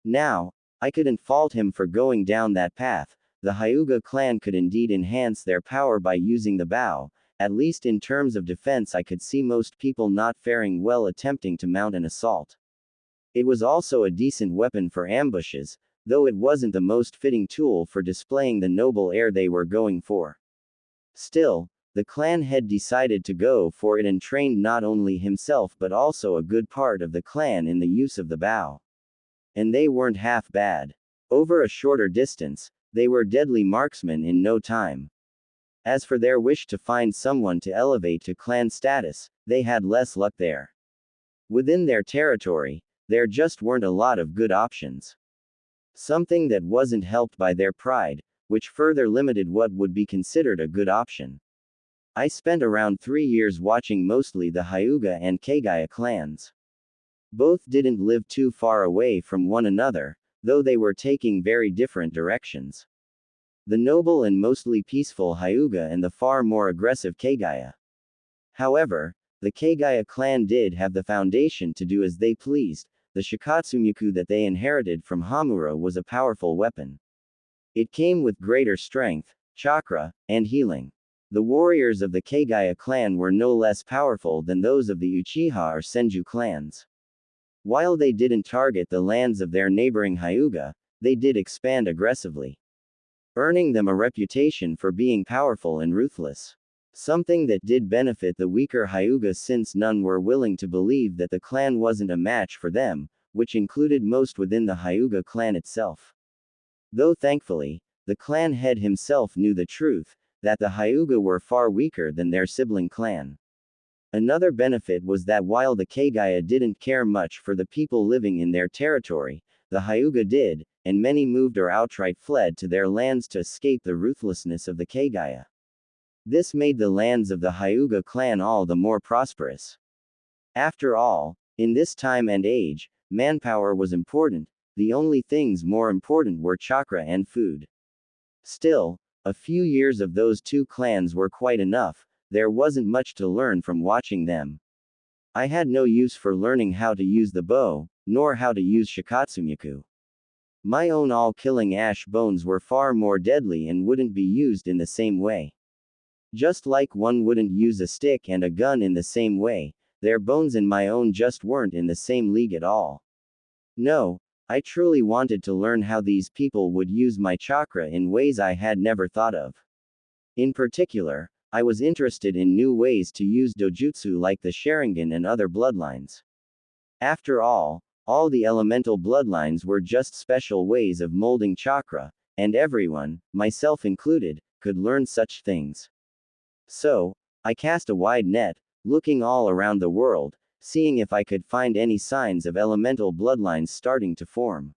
S1: Now, I couldn't fault him for going down that path. The Hyuga clan could indeed enhance their power by using the bow. At least in terms of defense, I could see most people not faring well attempting to mount an assault. It was also a decent weapon for ambushes, though it wasn't the most fitting tool for displaying the noble air they were going for. Still, the clan head decided to go for it and trained not only himself but also a good part of the clan in the use of the bow. And they weren't half bad. Over a shorter distance, they were deadly marksmen in no time. As for their wish to find someone to elevate to clan status, they had less luck there. Within their territory, there just weren't a lot of good options. Something that wasn't helped by their pride, which further limited what would be considered a good option. I spent around 3 years watching mostly the Hyuga and Kaguya clans. Both didn't live too far away from one another, though they were taking very different directions. The noble and mostly peaceful Hyuga and the far more aggressive Kaguya. However, the Kaguya clan did have the foundation to do as they pleased. The Shikatsumyaku that they inherited from Hamura was a powerful weapon. It came with greater strength, chakra, and healing. The warriors of the Kaguya clan were no less powerful than those of the Uchiha or Senju clans. While they didn't target the lands of their neighboring Hyuga, they did expand aggressively, earning them a reputation for being powerful and ruthless. Something that did benefit the weaker Hyuga since none were willing to believe that the clan wasn't a match for them, which included most within the Hyuga clan itself. Though thankfully, the clan head himself knew the truth, that the Hyuga were far weaker than their sibling clan. Another benefit was that while the Kaguya didn't care much for the people living in their territory, the Hyuga did, and many moved or outright fled to their lands to escape the ruthlessness of the Kaguya. This made the lands of the Hyuga clan all the more prosperous. After all, in this time and age, manpower was important, the only things more important were chakra and food. Still, a few years of those two clans were quite enough, there wasn't much to learn from watching them. I had no use for learning how to use the bow, nor how to use Shikatsumiku. My own all-killing ash bones were far more deadly and wouldn't be used in the same way. Just like one wouldn't use a stick and a gun in the same way, their bones and my own just weren't in the same league at all. No, I truly wanted to learn how these people would use my chakra in ways I had never thought of. In particular, I was interested in new ways to use dojutsu like the Sharingan and other bloodlines. After all the elemental bloodlines were just special ways of molding chakra, and everyone, myself included, could learn such things. So, I cast a wide net, looking all around the world, seeing if I could find any signs of elemental bloodlines starting to form.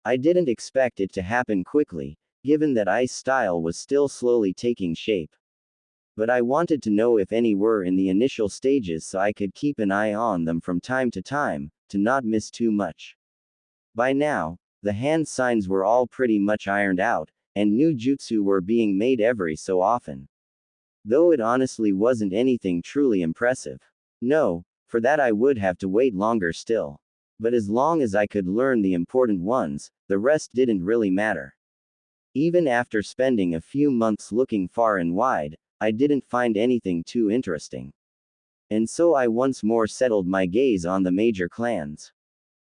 S1: I didn't expect it to happen quickly, given that ice style was still slowly taking shape. But I wanted to know if any were in the initial stages so I could keep an eye on them from time to time, to not miss too much. By now, the hand signs were all pretty much ironed out, and new jutsu were being made every so often. Though it honestly wasn't anything truly impressive. No, for that I would have to wait longer still. But as long as I could learn the important ones, the rest didn't really matter. Even after spending a few months looking far and wide, I didn't find anything too interesting. And so I once more settled my gaze on the major clans.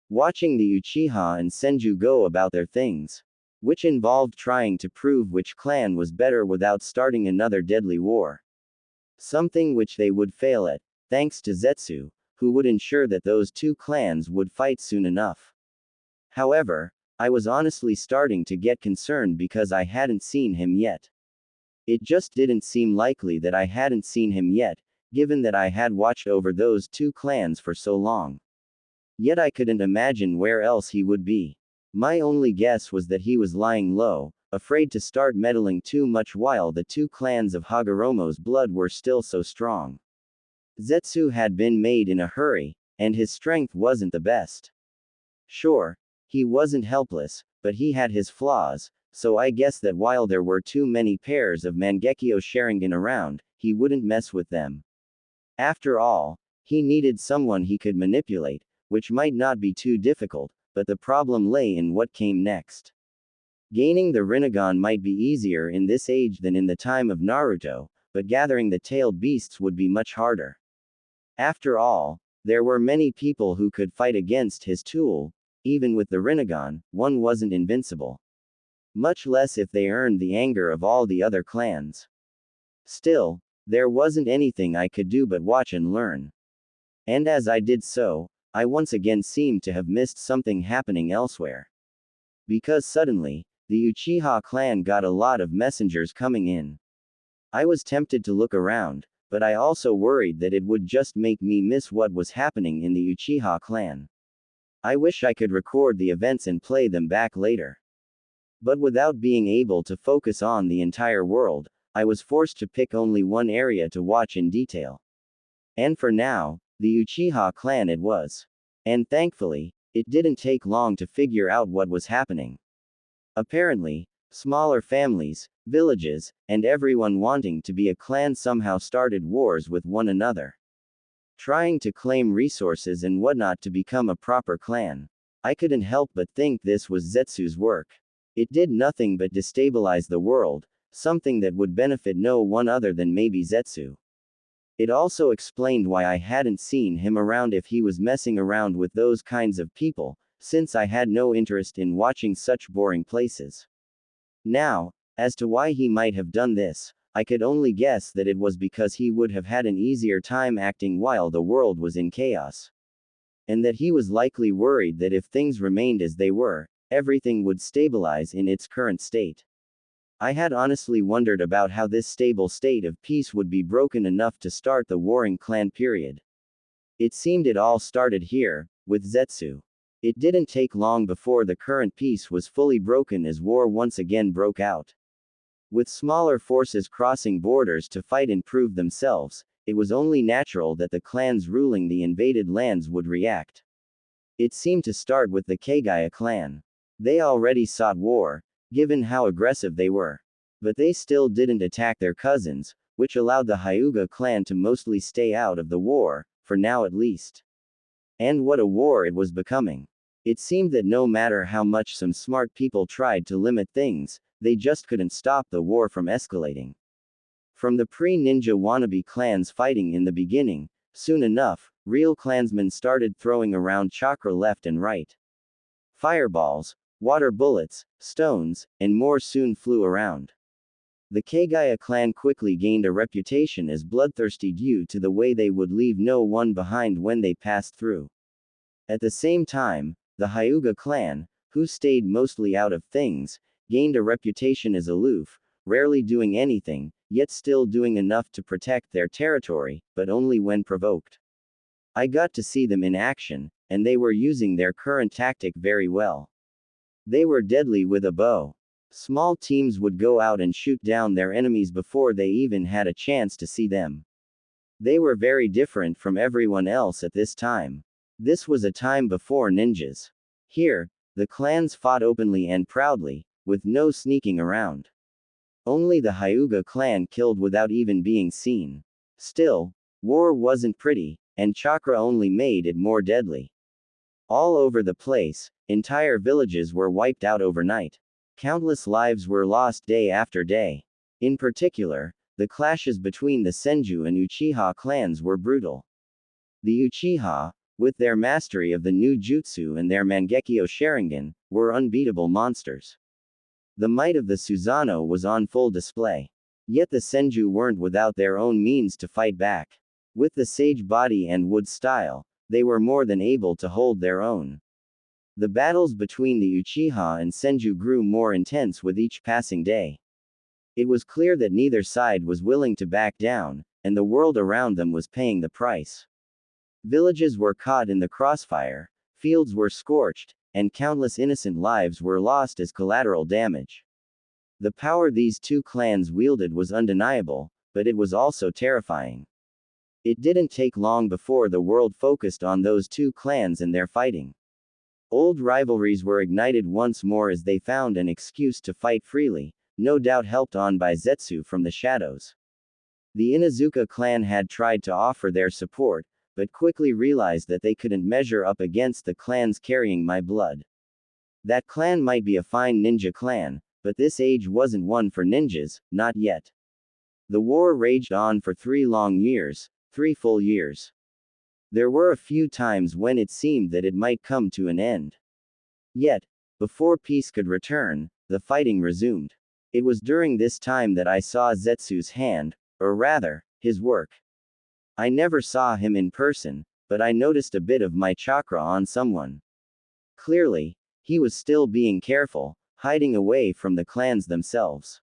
S1: Watching the Uchiha and Senju go about their things, which involved trying to prove which clan was better without starting another deadly war. Something which they would fail at, thanks to Zetsu, who would ensure that those two clans would fight soon enough. However, I was honestly starting to get concerned because I hadn't seen him yet. It just didn't seem likely that I hadn't seen him yet, given that I had watched over those two clans for so long. Yet I couldn't imagine where else he would be. My only guess was that he was lying low, afraid to start meddling too much while the two clans of Hagoromo's blood were still so strong. Zetsu had been made in a hurry, and his strength wasn't the best. Sure, he wasn't helpless, but he had his flaws, so I guess that while there were too many pairs of Mangekyo Sharingan around, he wouldn't mess with them. After all, he needed someone he could manipulate, which might not be too difficult, but the problem lay in what came next. Gaining the Rinnegan might be easier in this age than in the time of Naruto, but gathering the tailed beasts would be much harder. After all, there were many people who could fight against his tool. Even with the Rinnegan, one wasn't invincible. Much less if they earned the anger of all the other clans. Still, there wasn't anything I could do but watch and learn. And as I did so, I once again seemed to have missed something happening elsewhere. Because suddenly, the Uchiha clan got a lot of messengers coming in. I was tempted to look around, but I also worried that it would just make me miss what was happening in the Uchiha clan. I wish I could record the events and play them back later. But without being able to focus on the entire world, I was forced to pick only one area to watch in detail. And for now, the Uchiha clan it was. And thankfully, it didn't take long to figure out what was happening. Apparently, smaller families, villages, and everyone wanting to be a clan somehow started wars with one another, trying to claim resources and whatnot to become a proper clan. I couldn't help but think this was Zetsu's work. It did nothing but destabilize the world, something that would benefit no one other than maybe Zetsu. It also explained why I hadn't seen him around if he was messing around with those kinds of people, since I had no interest in watching such boring places. Now, as to why he might have done this, I could only guess that it was because he would have had an easier time acting while the world was in chaos. And that he was likely worried that if things remained as they were, everything would stabilize in its current state. I had honestly wondered about how this stable state of peace would be broken enough to start the warring clan period. It seemed it all started here, with Zetsu. It didn't take long before the current peace was fully broken as war once again broke out. With smaller forces crossing borders to fight and prove themselves, it was only natural that the clans ruling the invaded lands would react. It seemed to start with the Kaguya clan. They already sought war, given how aggressive they were. But they still didn't attack their cousins, which allowed the Hyuga clan to mostly stay out of the war, for now at least. And what a war it was becoming. It seemed that no matter how much some smart people tried to limit things, they just couldn't stop the war from escalating. From the pre-ninja wannabe clans fighting in the beginning, soon enough, real clansmen started throwing around chakra left and right. Fireballs, water bullets, stones, and more soon flew around. The Kaguya clan quickly gained a reputation as bloodthirsty due to the way they would leave no one behind when they passed through. At the same time, the Hyuga clan, who stayed mostly out of things, gained a reputation as aloof, rarely doing anything, yet still doing enough to protect their territory, but only when provoked. I got to see them in action, and they were using their current tactic very well. They were deadly with a bow. Small teams would go out and shoot down their enemies before they even had a chance to see them. They were very different from everyone else at this time. This was a time before ninjas. Here, the clans fought openly and proudly, with no sneaking around. Only the Hyuga clan killed without even being seen. Still, war wasn't pretty, and chakra only made it more deadly. All over the place, entire villages were wiped out overnight. Countless lives were lost day after day. In particular, the clashes between the Senju and Uchiha clans were brutal. The Uchiha, with their mastery of the new jutsu and their Mangekyo Sharingan, were unbeatable monsters. The might of the Susanoo was on full display. Yet the Senju weren't without their own means to fight back. With the sage body and wood style, they were more than able to hold their own. The battles between the Uchiha and Senju grew more intense with each passing day. It was clear that neither side was willing to back down, and the world around them was paying the price. Villages were caught in the crossfire, fields were scorched, and countless innocent lives were lost as collateral damage. The power these two clans wielded was undeniable, but it was also terrifying. It didn't take long before the world focused on those two clans and their fighting. Old rivalries were ignited once more as they found an excuse to fight freely, no doubt helped on by Zetsu from the shadows. The Inuzuka clan had tried to offer their support, but quickly realized that they couldn't measure up against the clans carrying my blood. That clan might be a fine ninja clan, but this age wasn't one for ninjas, not yet. The war raged on for 3 long years, 3 full years. There were a few times when it seemed that it might come to an end. Yet, before peace could return, the fighting resumed. It was during this time that I saw Zetsu's hand, or rather, his work. I never saw him in person, but I noticed a bit of my chakra on someone. Clearly, he was still being careful, hiding away from the clans themselves.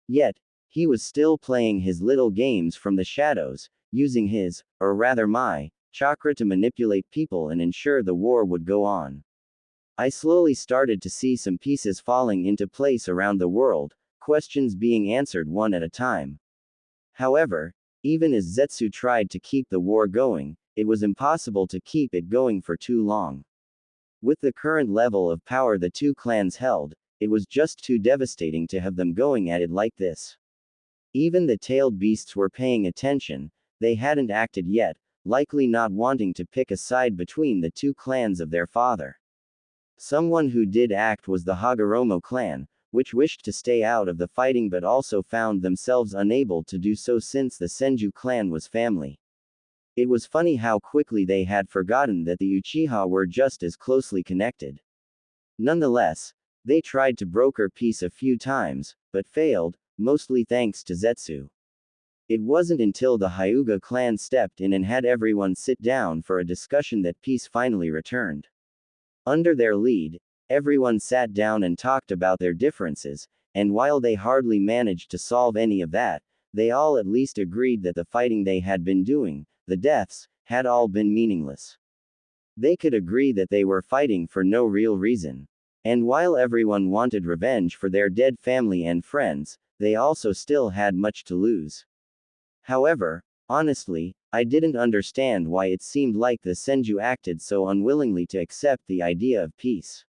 S1: Yet, he was still playing his little games from the shadows, using his, or rather my, chakra to manipulate people and ensure the war would go on. I slowly started to see some pieces falling into place around the world, questions being answered one at a time. However, even as Zetsu tried to keep the war going, it was impossible to keep it going for too long. With the current level of power the two clans held, it was just too devastating to have them going at it like this. Even the tailed beasts were paying attention, they hadn't acted yet, likely not wanting to pick a side between the two clans of their father. Someone who did act was the Hagoromo clan, which wished to stay out of the fighting but also found themselves unable to do so since the Senju clan was family. It was funny how quickly they had forgotten that the Uchiha were just as closely connected. Nonetheless, they tried to broker peace a few times, but failed, mostly thanks to Zetsu. It wasn't until the Hyuga clan stepped in and had everyone sit down for a discussion that peace finally returned. Under their lead, everyone sat down and talked about their differences, and while they hardly managed to solve any of that, they all at least agreed that the fighting they had been doing, the deaths, had all been meaningless. They could agree that they were fighting for no real reason. And while everyone wanted revenge for their dead family and friends, they also still had much to lose. However, honestly, I didn't understand why it seemed like the Senju acted so unwillingly to accept the idea of peace.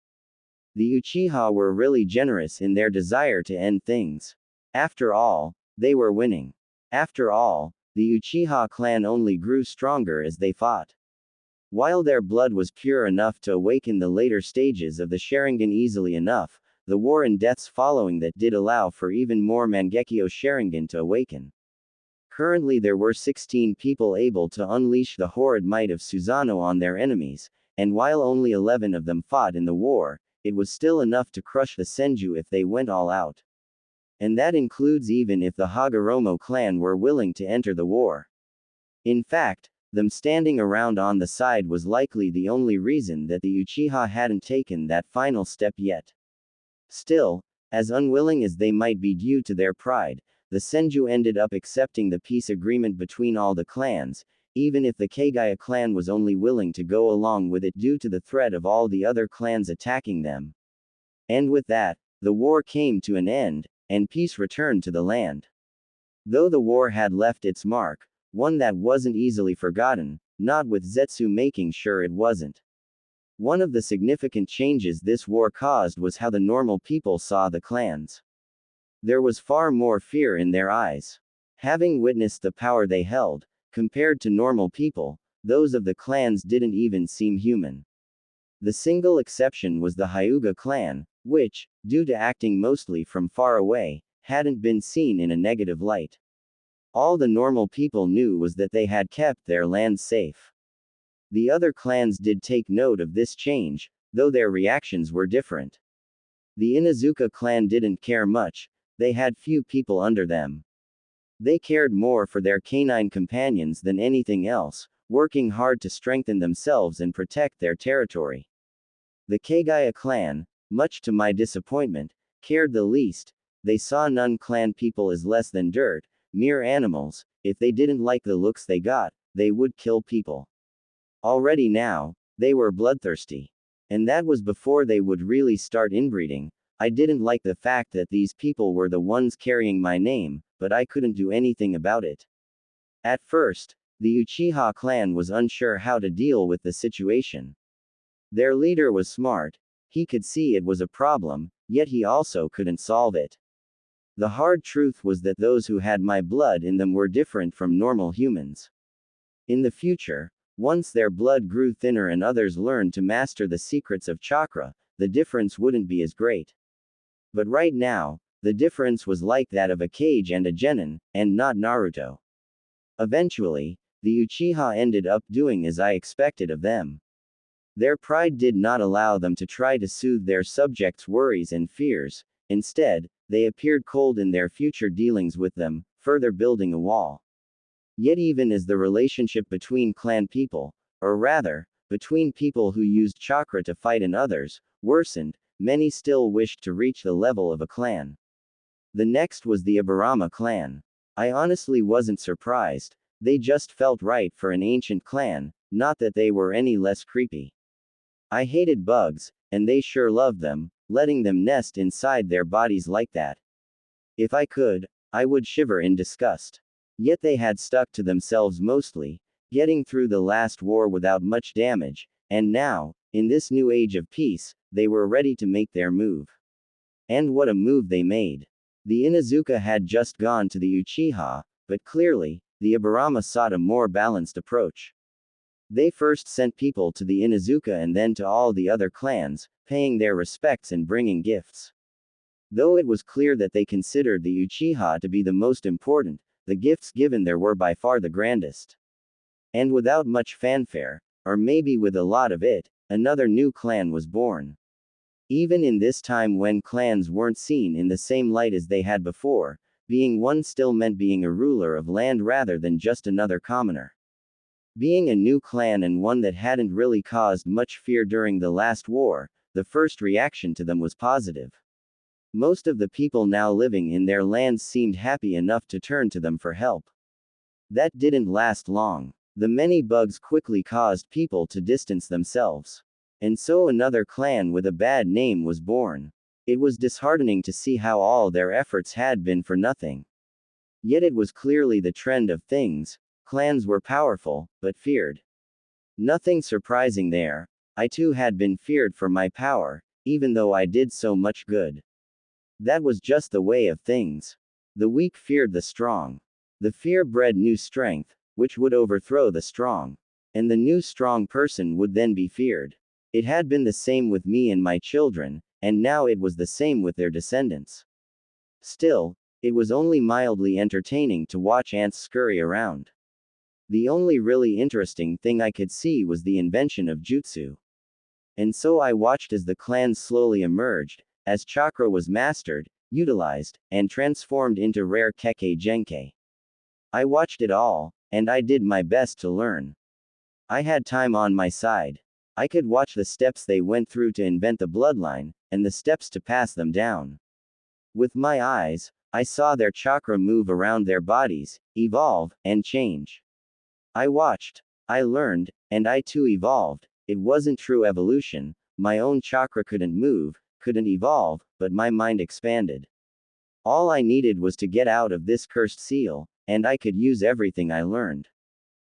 S1: The Uchiha were really generous in their desire to end things. After all, they were winning. After all, the Uchiha clan only grew stronger as they fought. While their blood was pure enough to awaken the later stages of the Sharingan easily enough, the war and deaths following that did allow for even more Mangekyo Sharingan to awaken. Currently there were 16 people able to unleash the horrid might of Susanoo on their enemies, and while only 11 of them fought in the war, it was still enough to crush the Senju if they went all out. And that includes even if the Hagoromo clan were willing to enter the war. In fact, them standing around on the side was likely the only reason that the Uchiha hadn't taken that final step yet. Still, as unwilling as they might be due to their pride, the Senju ended up accepting the peace agreement between all the clans, even if the Kaguya clan was only willing to go along with it due to the threat of all the other clans attacking them. And with that, the war came to an end, and peace returned to the land. Though the war had left its mark, one that wasn't easily forgotten, not with Zetsu making sure it wasn't. One of the significant changes this war caused was how the normal people saw the clans. There was far more fear in their eyes. Having witnessed the power they held, compared to normal people, those of the clans didn't even seem human. The single exception was the Hyuga clan, which, due to acting mostly from far away, hadn't been seen in a negative light. All the normal people knew was that they had kept their land safe. The other clans did take note of this change, though their reactions were different. The Inuzuka clan didn't care much, they had few people under them. They cared more for their canine companions than anything else, working hard to strengthen themselves and protect their territory. The Kaguya clan, much to my disappointment, cared the least. They saw none clan people as less than dirt, mere animals. If they didn't like the looks they got, they would kill people. Already now, they were bloodthirsty. And that was before they would really start inbreeding. I didn't like the fact that these people were the ones carrying my name, but I couldn't do anything about it. At first, the Uchiha clan was unsure how to deal with the situation. Their leader was smart. He could see it was a problem, yet he also couldn't solve it. The hard truth was that those who had my blood in them were different from normal humans. In the future, once their blood grew thinner and others learned to master the secrets of chakra, the difference wouldn't be as great. But right now, the difference was like that of a Kage and a Genin, and not Naruto. Eventually, the Uchiha ended up doing as I expected of them. Their pride did not allow them to try to soothe their subjects' worries and fears. Instead, they appeared cold in their future dealings with them, further building a wall. Yet even as the relationship between clan people, or rather, between people who used chakra to fight and others, worsened, many still wished to reach the level of a clan. The next was the Aburama clan. I honestly wasn't surprised, they just felt right for an ancient clan, not that they were any less creepy. I hated bugs, and they sure loved them, letting them nest inside their bodies like that. If I could, I would shiver in disgust. Yet they had stuck to themselves mostly, getting through the last war without much damage, and now, in this new age of peace, they were ready to make their move. And what a move they made. The Inuzuka had just gone to the Uchiha, but clearly, the Aburama sought a more balanced approach. They first sent people to the Inuzuka and then to all the other clans, paying their respects and bringing gifts. Though it was clear that they considered the Uchiha to be the most important, the gifts given there were by far the grandest. And without much fanfare, or maybe with a lot of it, another new clan was born. Even in this time when clans weren't seen in the same light as they had before, being one still meant being a ruler of land rather than just another commoner. Being a new clan and one that hadn't really caused much fear during the last war, the first reaction to them was positive. Most of the people now living in their lands seemed happy enough to turn to them for help. That didn't last long. The many bugs quickly caused people to distance themselves. And so another clan with a bad name was born. It was disheartening to see how all their efforts had been for nothing. Yet it was clearly the trend of things. Clans were powerful, but feared. Nothing surprising there. I too had been feared for my power, even though I did so much good. That was just the way of things. The weak feared the strong. The fear bred new strength, which would overthrow the strong. And the new strong person would then be feared. It had been the same with me and my children, and now it was the same with their descendants. Still, it was only mildly entertaining to watch ants scurry around. The only really interesting thing I could see was the invention of jutsu. And so I watched as the clans slowly emerged, as chakra was mastered, utilized, and transformed into rare Kekkei Genkai. I watched it all, and I did my best to learn. I had time on my side. I could watch the steps they went through to invent the bloodline, and the steps to pass them down. With my eyes, I saw their chakra move around their bodies, evolve, and change. I watched, I learned, and I too evolved. It wasn't true evolution, my own chakra couldn't move, couldn't evolve, but my mind expanded. All I needed was to get out of this cursed seal, and I could use everything I learned.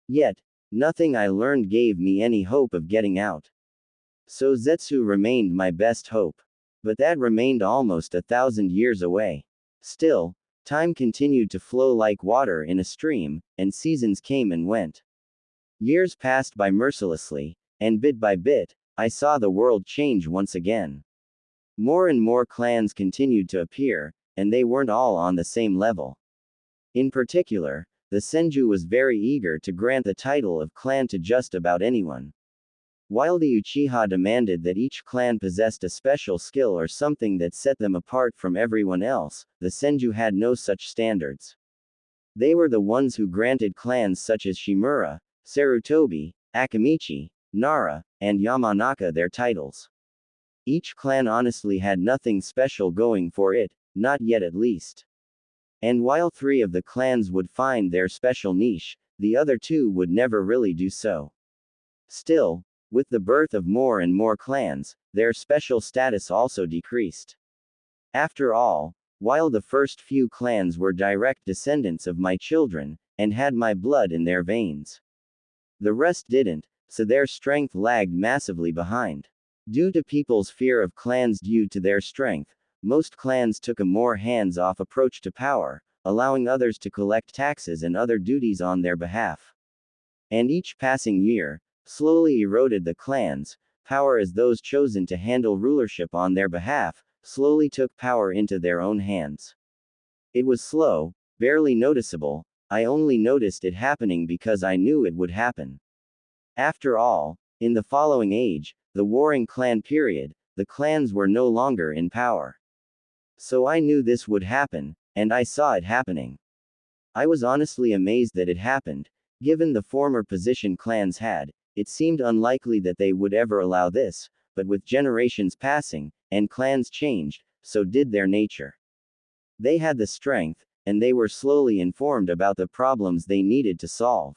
S1: Yet, nothing I learned gave me any hope of getting out. So Zetsu remained my best hope. But that remained almost 1,000 years away. Still, time continued to flow like water in a stream, and seasons came and went. Years passed by mercilessly, and bit by bit, I saw the world change once again. More and more clans continued to appear, and they weren't all on the same level. In particular, the Senju was very eager to grant the title of clan to just about anyone. While the Uchiha demanded that each clan possessed a special skill or something that set them apart from everyone else, the Senju had no such standards. They were the ones who granted clans such as Shimura, Sarutobi, Akamichi, Nara, and Yamanaka their titles. Each clan honestly had nothing special going for it, not yet at least. And while 3 of the clans would find their special niche, the other 2 would never really do so. Still, with the birth of more and more clans, their special status also decreased. After all, while the first few clans were direct descendants of my children, and had my blood in their veins, the rest didn't, so their strength lagged massively behind. Due to people's fear of clans due to their strength, most clans took a more hands-off approach to power, allowing others to collect taxes and other duties on their behalf. And each passing year, slowly eroded the clans' power as those chosen to handle rulership on their behalf, slowly took power into their own hands. It was slow, barely noticeable, I only noticed it happening because I knew it would happen. After all, in the following age, the Warring Clan period, the clans were no longer in power. So I knew this would happen, and I saw it happening. I was honestly amazed that it happened. Given the former position clans had, it seemed unlikely that they would ever allow this, but with generations passing, and clans changed, so did their nature. They had the strength, and they were slowly informed about the problems they needed to solve.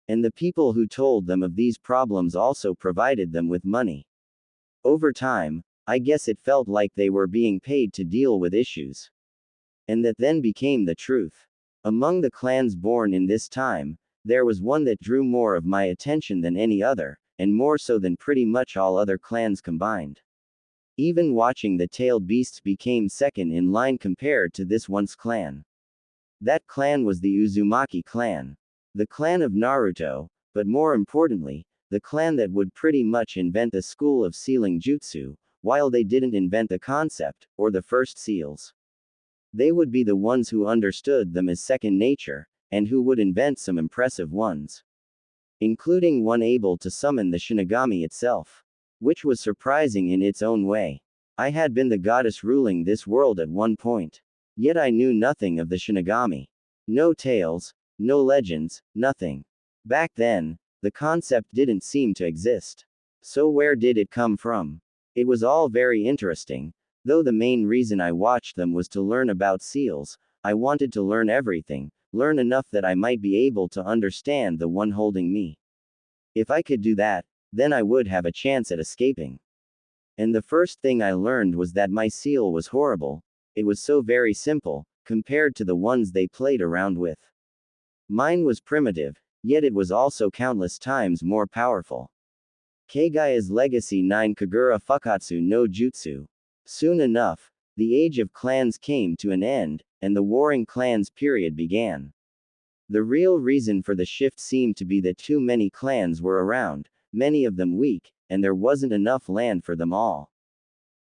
S1: And the people who told them of these problems also provided them with money. Over time, I guess it felt like they were being paid to deal with issues. And that then became the truth. Among the clans born in this time, there was one that drew more of my attention than any other, and more so than pretty much all other clans combined. Even watching the tailed beasts became second in line compared to this once clan. That clan was the Uzumaki clan. The clan of Naruto, but more importantly, the clan that would pretty much invent the school of sealing jutsu, while they didn't invent the concept, or the first seals. They would be the ones who understood them as second nature, and who would invent some impressive ones. Including one able to summon the Shinigami itself. Which was surprising in its own way. I had been the goddess ruling this world at one point. Yet I knew nothing of the Shinigami. No tales, no legends, nothing. Back then, the concept didn't seem to exist. So where did it come from? It was all very interesting, though the main reason I watched them was to learn about seals. I wanted to learn everything, learn enough that I might be able to understand the one holding me. If I could do that, then I would have a chance at escaping. And the first thing I learned was that my seal was horrible. It was so very simple, compared to the ones they played around with. Mine was primitive, yet it was also countless times more powerful. Kaguya's Legacy 9 Kagura Fukatsu no Jutsu. Soon enough, the age of clans came to an end, and the warring clans period began. The real reason for the shift seemed to be that too many clans were around, many of them weak, and there wasn't enough land for them all.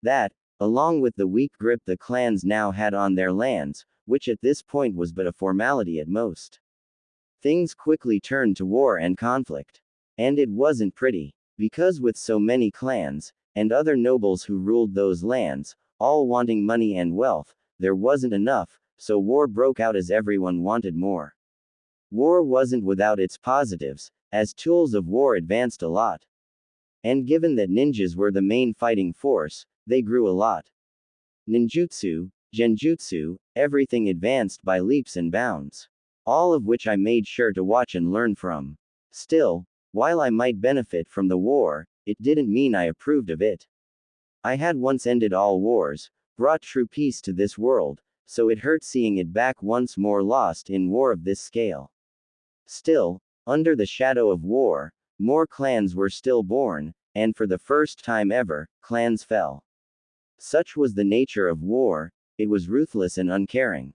S1: That, along with the weak grip the clans now had on their lands, which at this point was but a formality at most. Things quickly turned to war and conflict. And it wasn't pretty, because with so many clans, and other nobles who ruled those lands, all wanting money and wealth, there wasn't enough, so war broke out as everyone wanted more. War wasn't without its positives, as tools of war advanced a lot. And given that ninjas were the main fighting force, they grew a lot. Ninjutsu, genjutsu, everything advanced by leaps and bounds. All of which I made sure to watch and learn from. Still, while I might benefit from the war, it didn't mean I approved of it. I had once ended all wars, brought true peace to this world, so it hurt seeing it back once more lost in war of this scale. Still, under the shadow of war, more clans were still born, and for the first time ever, clans fell. Such was the nature of war, it was ruthless and uncaring.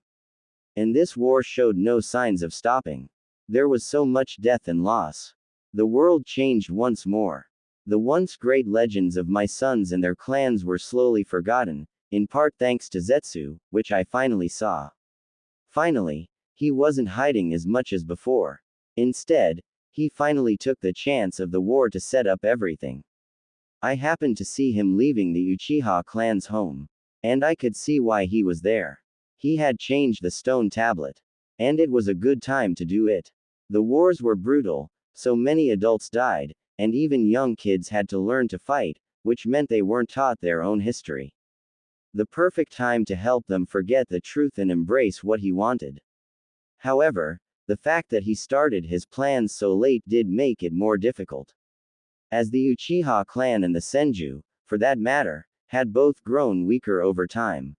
S1: And this war showed no signs of stopping. There was so much death and loss. The world changed once more. The once great legends of my sons and their clans were slowly forgotten, in part thanks to Zetsu, which I finally saw. Finally, he wasn't hiding as much as before. Instead, he finally took the chance of the war to set up everything. I happened to see him leaving the Uchiha clan's home. And I could see why he was there. He had changed the stone tablet. And it was a good time to do it. The wars were brutal, so many adults died, and even young kids had to learn to fight, which meant they weren't taught their own history. The perfect time to help them forget the truth and embrace what he wanted. However, the fact that he started his plans so late did make it more difficult. As the Uchiha clan and the Senju, for that matter, had both grown weaker over time.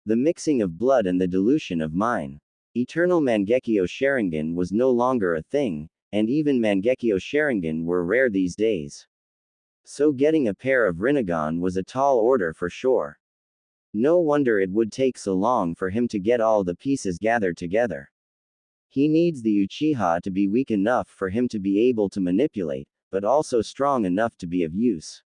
S1: The mixing of blood and the dilution of mine. Eternal Mangekyo Sharingan was no longer a thing, and even Mangekyo Sharingan were rare these days. So getting a pair of Rinnegan was a tall order for sure. No wonder it would take so long for him to get all the pieces gathered together. He needs the Uchiha to be weak enough for him to be able to manipulate, but also strong enough to be of use.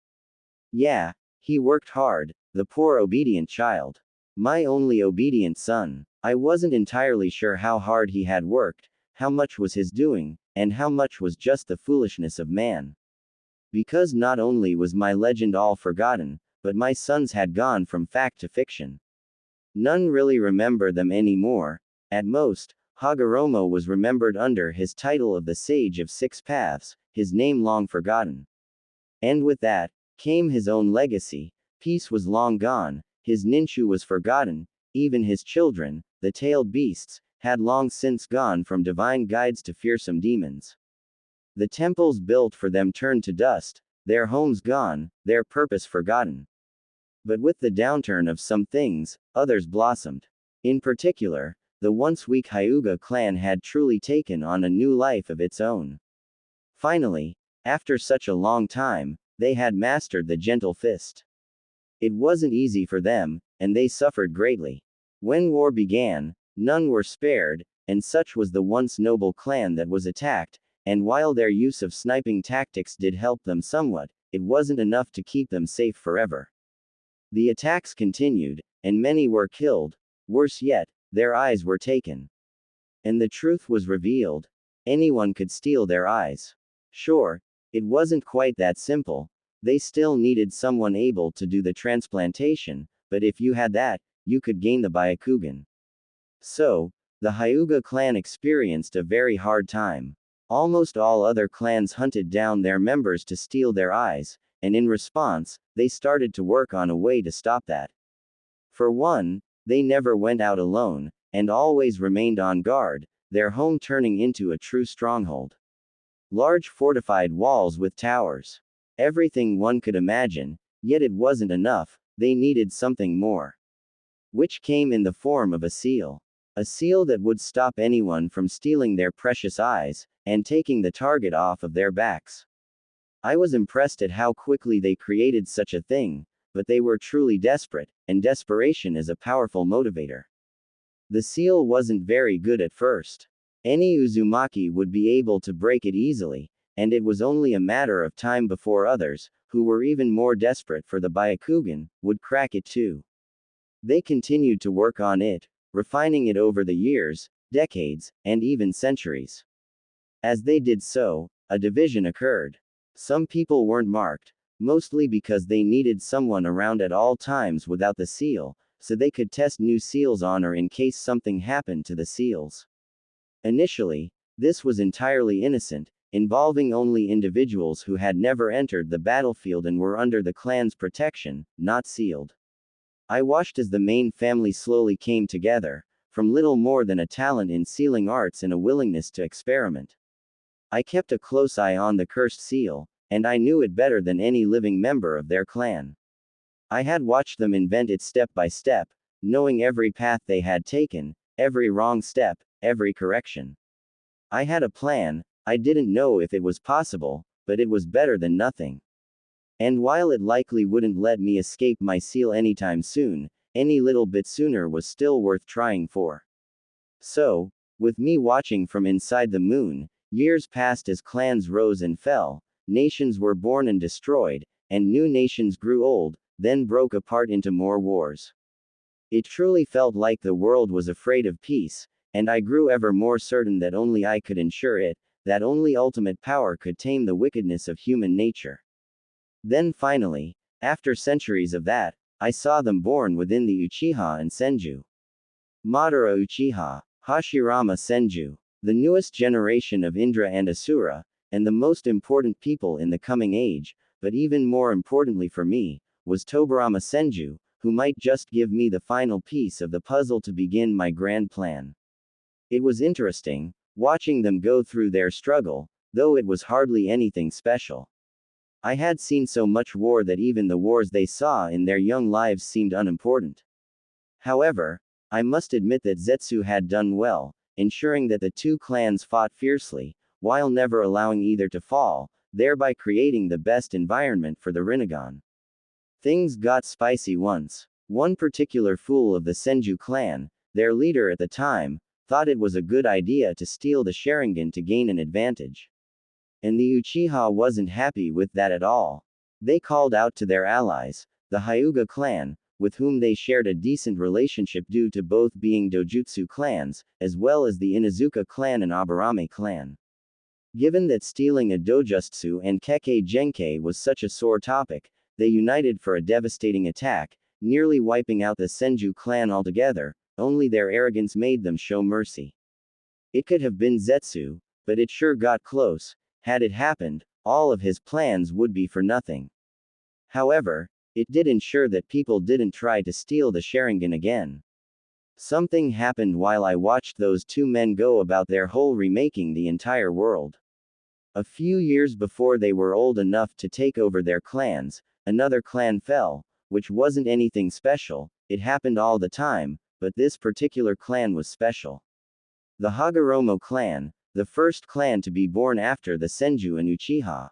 S1: Yeah, he worked hard, the poor obedient child. My only obedient son. I wasn't entirely sure how hard he had worked, how much was his doing, and how much was just the foolishness of man. Because not only was my legend all forgotten, but my sons had gone from fact to fiction. None really remember them anymore. At most, Hagoromo was remembered under his title of the Sage of Six Paths, his name long forgotten. And with that, came his own legacy. Peace was long gone, his ninshu was forgotten, even his children, the tailed beasts, had long since gone from divine guides to fearsome demons. The temples built for them turned to dust, their homes gone, their purpose forgotten. But with the downturn of some things, others blossomed. In particular, the once weak Hyuga clan had truly taken on a new life of its own. Finally, after such a long time, they had mastered the gentle fist. It wasn't easy for them, and they suffered greatly. When war began, none were spared, and such was the once noble clan that was attacked, and while their use of sniping tactics did help them somewhat, it wasn't enough to keep them safe forever. The attacks continued, and many were killed. Worse yet, their eyes were taken. And the truth was revealed. Anyone could steal their eyes. Sure, it wasn't quite that simple. They still needed someone able to do the transplantation, but if you had that, you could gain the Byakugan. So, the Hyuga clan experienced a very hard time. Almost all other clans hunted down their members to steal their eyes, and in response, they started to work on a way to stop that. For one, they never went out alone, and always remained on guard, their home turning into a true stronghold. Large fortified walls with towers. Everything one could imagine, yet it wasn't enough, they needed something more. Which came in the form of a seal. A seal that would stop anyone from stealing their precious eyes, and taking the target off of their backs. I was impressed at how quickly they created such a thing, but they were truly desperate, and desperation is a powerful motivator. The seal wasn't very good at first. Any Uzumaki would be able to break it easily, and it was only a matter of time before others, who were even more desperate for the Byakugan, would crack it too. They continued to work on it, refining it over the years, decades, and even centuries. As they did so, a division occurred. Some people weren't marked, mostly because they needed someone around at all times without the seal, so they could test new seals on or in case something happened to the seals. Initially, this was entirely innocent, involving only individuals who had never entered the battlefield and were under the clan's protection, not sealed. I watched as the main family slowly came together, from little more than a talent in sealing arts and a willingness to experiment. I kept a close eye on the cursed seal, and I knew it better than any living member of their clan. I had watched them invent it step by step, knowing every path they had taken, every wrong step, every correction. I had a plan. I didn't know if it was possible, but it was better than nothing. And while it likely wouldn't let me escape my seal anytime soon, any little bit sooner was still worth trying for. So, with me watching from inside the moon, years passed as clans rose and fell, nations were born and destroyed, and new nations grew old, then broke apart into more wars. It truly felt like the world was afraid of peace, and I grew ever more certain that only I could ensure it, that only ultimate power could tame the wickedness of human nature. Then finally, after centuries of that, I saw them born within the Uchiha and Senju. Madara Uchiha, Hashirama Senju, the newest generation of Indra and Asura, and the most important people in the coming age, but even more importantly for me, was Tobarama Senju, who might just give me the final piece of the puzzle to begin my grand plan. It was interesting, watching them go through their struggle, though it was hardly anything special. I had seen so much war that even the wars they saw in their young lives seemed unimportant. However, I must admit that Zetsu had done well, ensuring that the two clans fought fiercely, while never allowing either to fall, thereby creating the best environment for the Rinnegan. Things got spicy once. One particular fool of the Senju clan, their leader at the time, thought it was a good idea to steal the Sharingan to gain an advantage. And the Uchiha wasn't happy with that at all. They called out to their allies, the Hyuga clan, with whom they shared a decent relationship due to both being dojutsu clans, as well as the Inuzuka clan and Aburame clan. Given that stealing a dojutsu and Kekkei Genkai was such a sore topic, they united for a devastating attack, nearly wiping out the Senju clan altogether. Only their arrogance made them show mercy. It could have been Zetsu, but it sure got close. Had it happened, all of his plans would be for nothing. However, it did ensure that people didn't try to steal the Sharingan again. Something happened while I watched those two men go about their whole remaking the entire world. A few years before they were old enough to take over their clans, another clan fell, which wasn't anything special. It happened all the time, but this particular clan was special. The Hagoromo clan, the first clan to be born after the Senju and Uchiha.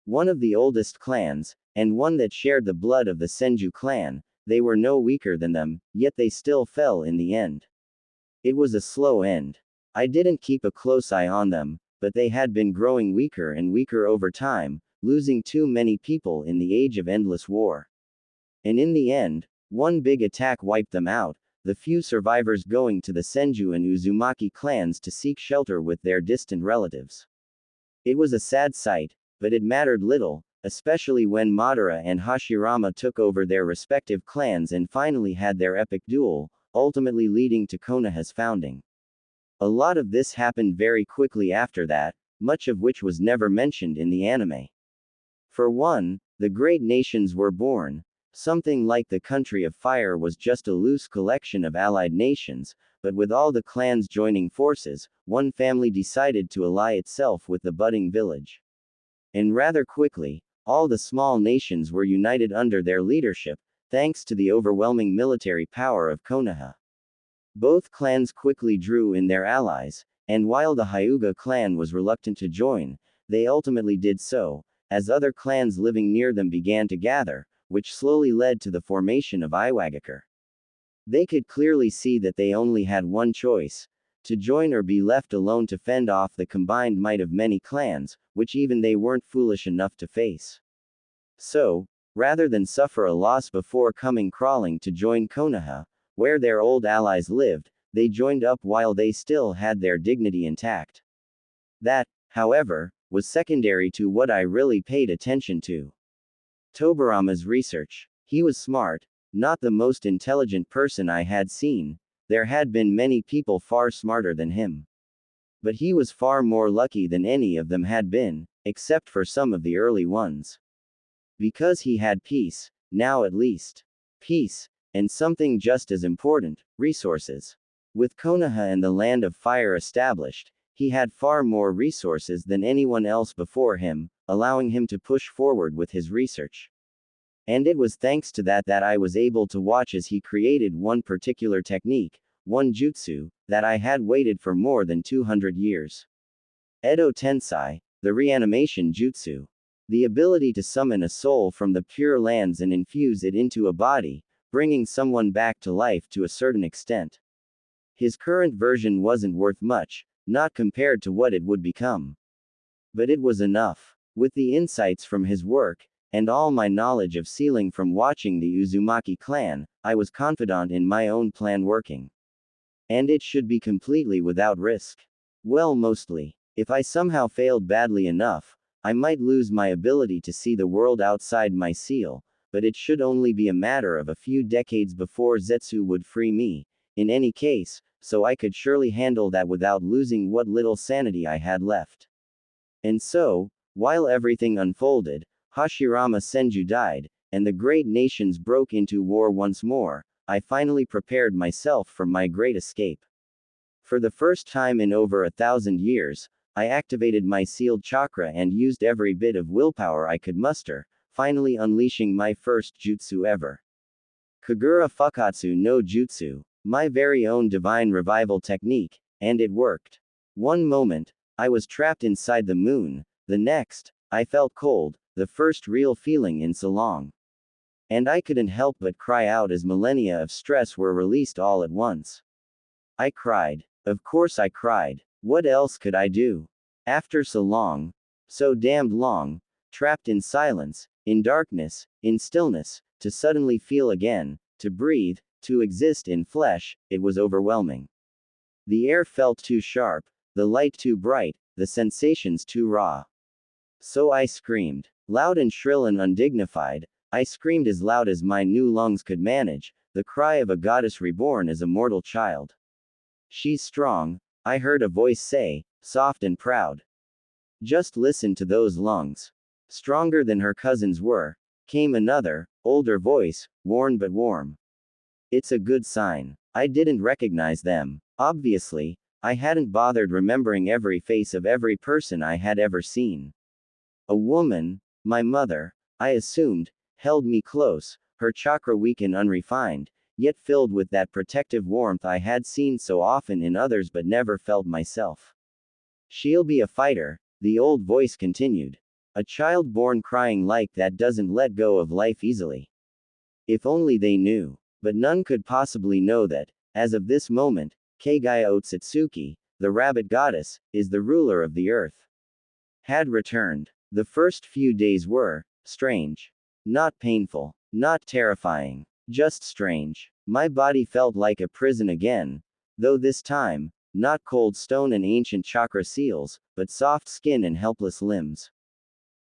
S1: One of the oldest clans, and one that shared the blood of the Senju clan, they were no weaker than them, yet they still fell in the end. It was a slow end. I didn't keep a close eye on them, but they had been growing weaker and weaker over time, losing too many people in the age of endless war. And in the end, one big attack wiped them out, the few survivors going to the Senju and Uzumaki clans to seek shelter with their distant relatives. It was a sad sight, but it mattered little, especially when Madara and Hashirama took over their respective clans and finally had their epic duel, ultimately leading to Konoha's founding. A lot of this happened very quickly after that, much of which was never mentioned in the anime. For one, the great nations were born. Something like the Country of Fire was just a loose collection of allied nations, but with all the clans joining forces, one family decided to ally itself with the budding village. And rather quickly, all the small nations were united under their leadership, thanks to the overwhelming military power of Konoha. Both clans quickly drew in their allies, and while the Hyuga clan was reluctant to join, they ultimately did so, as other clans living near them began to gather, which slowly led to the formation of Iwagakure. They could clearly see that they only had one choice: to join or be left alone to fend off the combined might of many clans, which even they weren't foolish enough to face. So, rather than suffer a loss before coming crawling to join Konoha, where their old allies lived, they joined up while they still had their dignity intact. That, however, was secondary to what I really paid attention to. Tobirama's research. He was smart, not the most intelligent person I had seen. There had been many people far smarter than him. But he was far more lucky than any of them had been, except for some of the early ones. Because he had peace, now at least. Peace, and something just as important, resources. With Konoha and the Land of Fire established, he had far more resources than anyone else before him, allowing him to push forward with his research. And it was thanks to that I was able to watch as he created one particular technique, one jutsu, that I had waited for more than 200 years. Edo Tensei, the reanimation jutsu. The ability to summon a soul from the Pure Lands and infuse it into a body, bringing someone back to life to a certain extent. His current version wasn't worth much, not compared to what it would become. But it was enough. With the insights from his work, and all my knowledge of sealing from watching the Uzumaki clan, I was confident in my own plan working. And it should be completely without risk. Well, mostly. If I somehow failed badly enough, I might lose my ability to see the world outside my seal, but it should only be a matter of a few decades before Zetsu would free me, in any case, so I could surely handle that without losing what little sanity I had left. And so, while everything unfolded, Hashirama Senju died, and the great nations broke into war once more, I finally prepared myself for my great escape. For the first time in over 1,000 years, I activated my sealed chakra and used every bit of willpower I could muster, finally unleashing my first jutsu ever. Kagura Fukatsu no Jutsu, my very own divine revival technique, and it worked. One moment, I was trapped inside the moon, the next, I felt cold, the first real feeling in so long. And I couldn't help but cry out as millennia of stress were released all at once. I cried. Of course I cried. What else could I do? After so long, so damned long, trapped in silence, in darkness, in stillness, to suddenly feel again, to breathe, to exist in flesh, it was overwhelming. The air felt too sharp, the light too bright, the sensations too raw. So I screamed. Loud and shrill and undignified, I screamed as loud as my new lungs could manage, the cry of a goddess reborn as a mortal child. She's strong, I heard a voice say, soft and proud. Just listen to those lungs. Stronger than her cousins were, came another, older voice, worn but warm. It's a good sign. I didn't recognize them. Obviously, I hadn't bothered remembering every face of every person I had ever seen. A woman, my mother, I assumed, held me close, her chakra weak and unrefined, yet filled with that protective warmth I had seen so often in others but never felt myself. She'll be a fighter, the old voice continued. A child born crying like that doesn't let go of life easily. If only they knew. But none could possibly know that, as of this moment, Kaguya Otsutsuki, the rabbit goddess, is the ruler of the earth. Had returned. The first few days were strange. Not painful. Not terrifying. Just strange. My body felt like a prison again, though this time, not cold stone and ancient chakra seals, but soft skin and helpless limbs.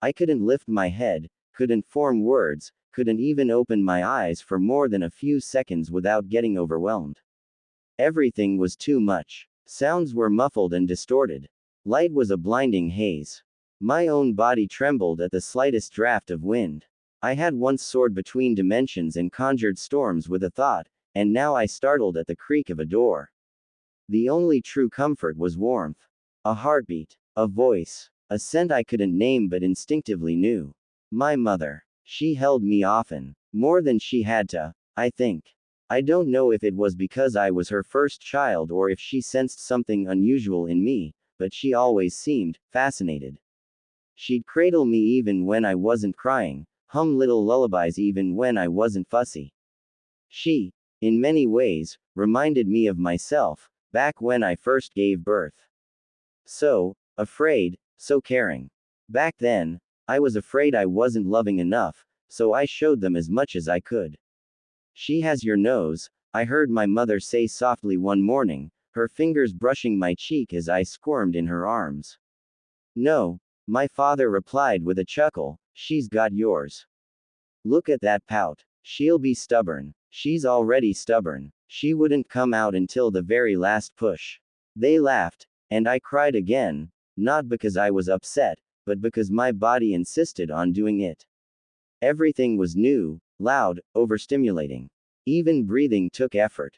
S1: I couldn't lift my head, couldn't form words, couldn't even open my eyes for more than a few seconds without getting overwhelmed. Everything was too much. Sounds were muffled and distorted. Light was a blinding haze. My own body trembled at the slightest draft of wind. I had once soared between dimensions and conjured storms with a thought, and now I startled at the creak of a door. The only true comfort was warmth. A heartbeat. A voice. A scent I couldn't name but instinctively knew. My mother. She held me often. More than she had to, I think. I don't know if it was because I was her first child or if she sensed something unusual in me, but she always seemed fascinated. She'd cradle me even when I wasn't crying, hum little lullabies even when I wasn't fussy. She, in many ways, reminded me of myself, back when I first gave birth. So afraid, so caring. Back then, I was afraid I wasn't loving enough, so I showed them as much as I could. She has your nose, I heard my mother say softly one morning, her fingers brushing my cheek as I squirmed in her arms. No, my father replied with a chuckle, she's got yours. Look at that pout. She'll be stubborn. She's already stubborn. She wouldn't come out until the very last push. They laughed, and I cried again, not because I was upset, but because my body insisted on doing it. Everything was new, loud, overstimulating. Even breathing took effort.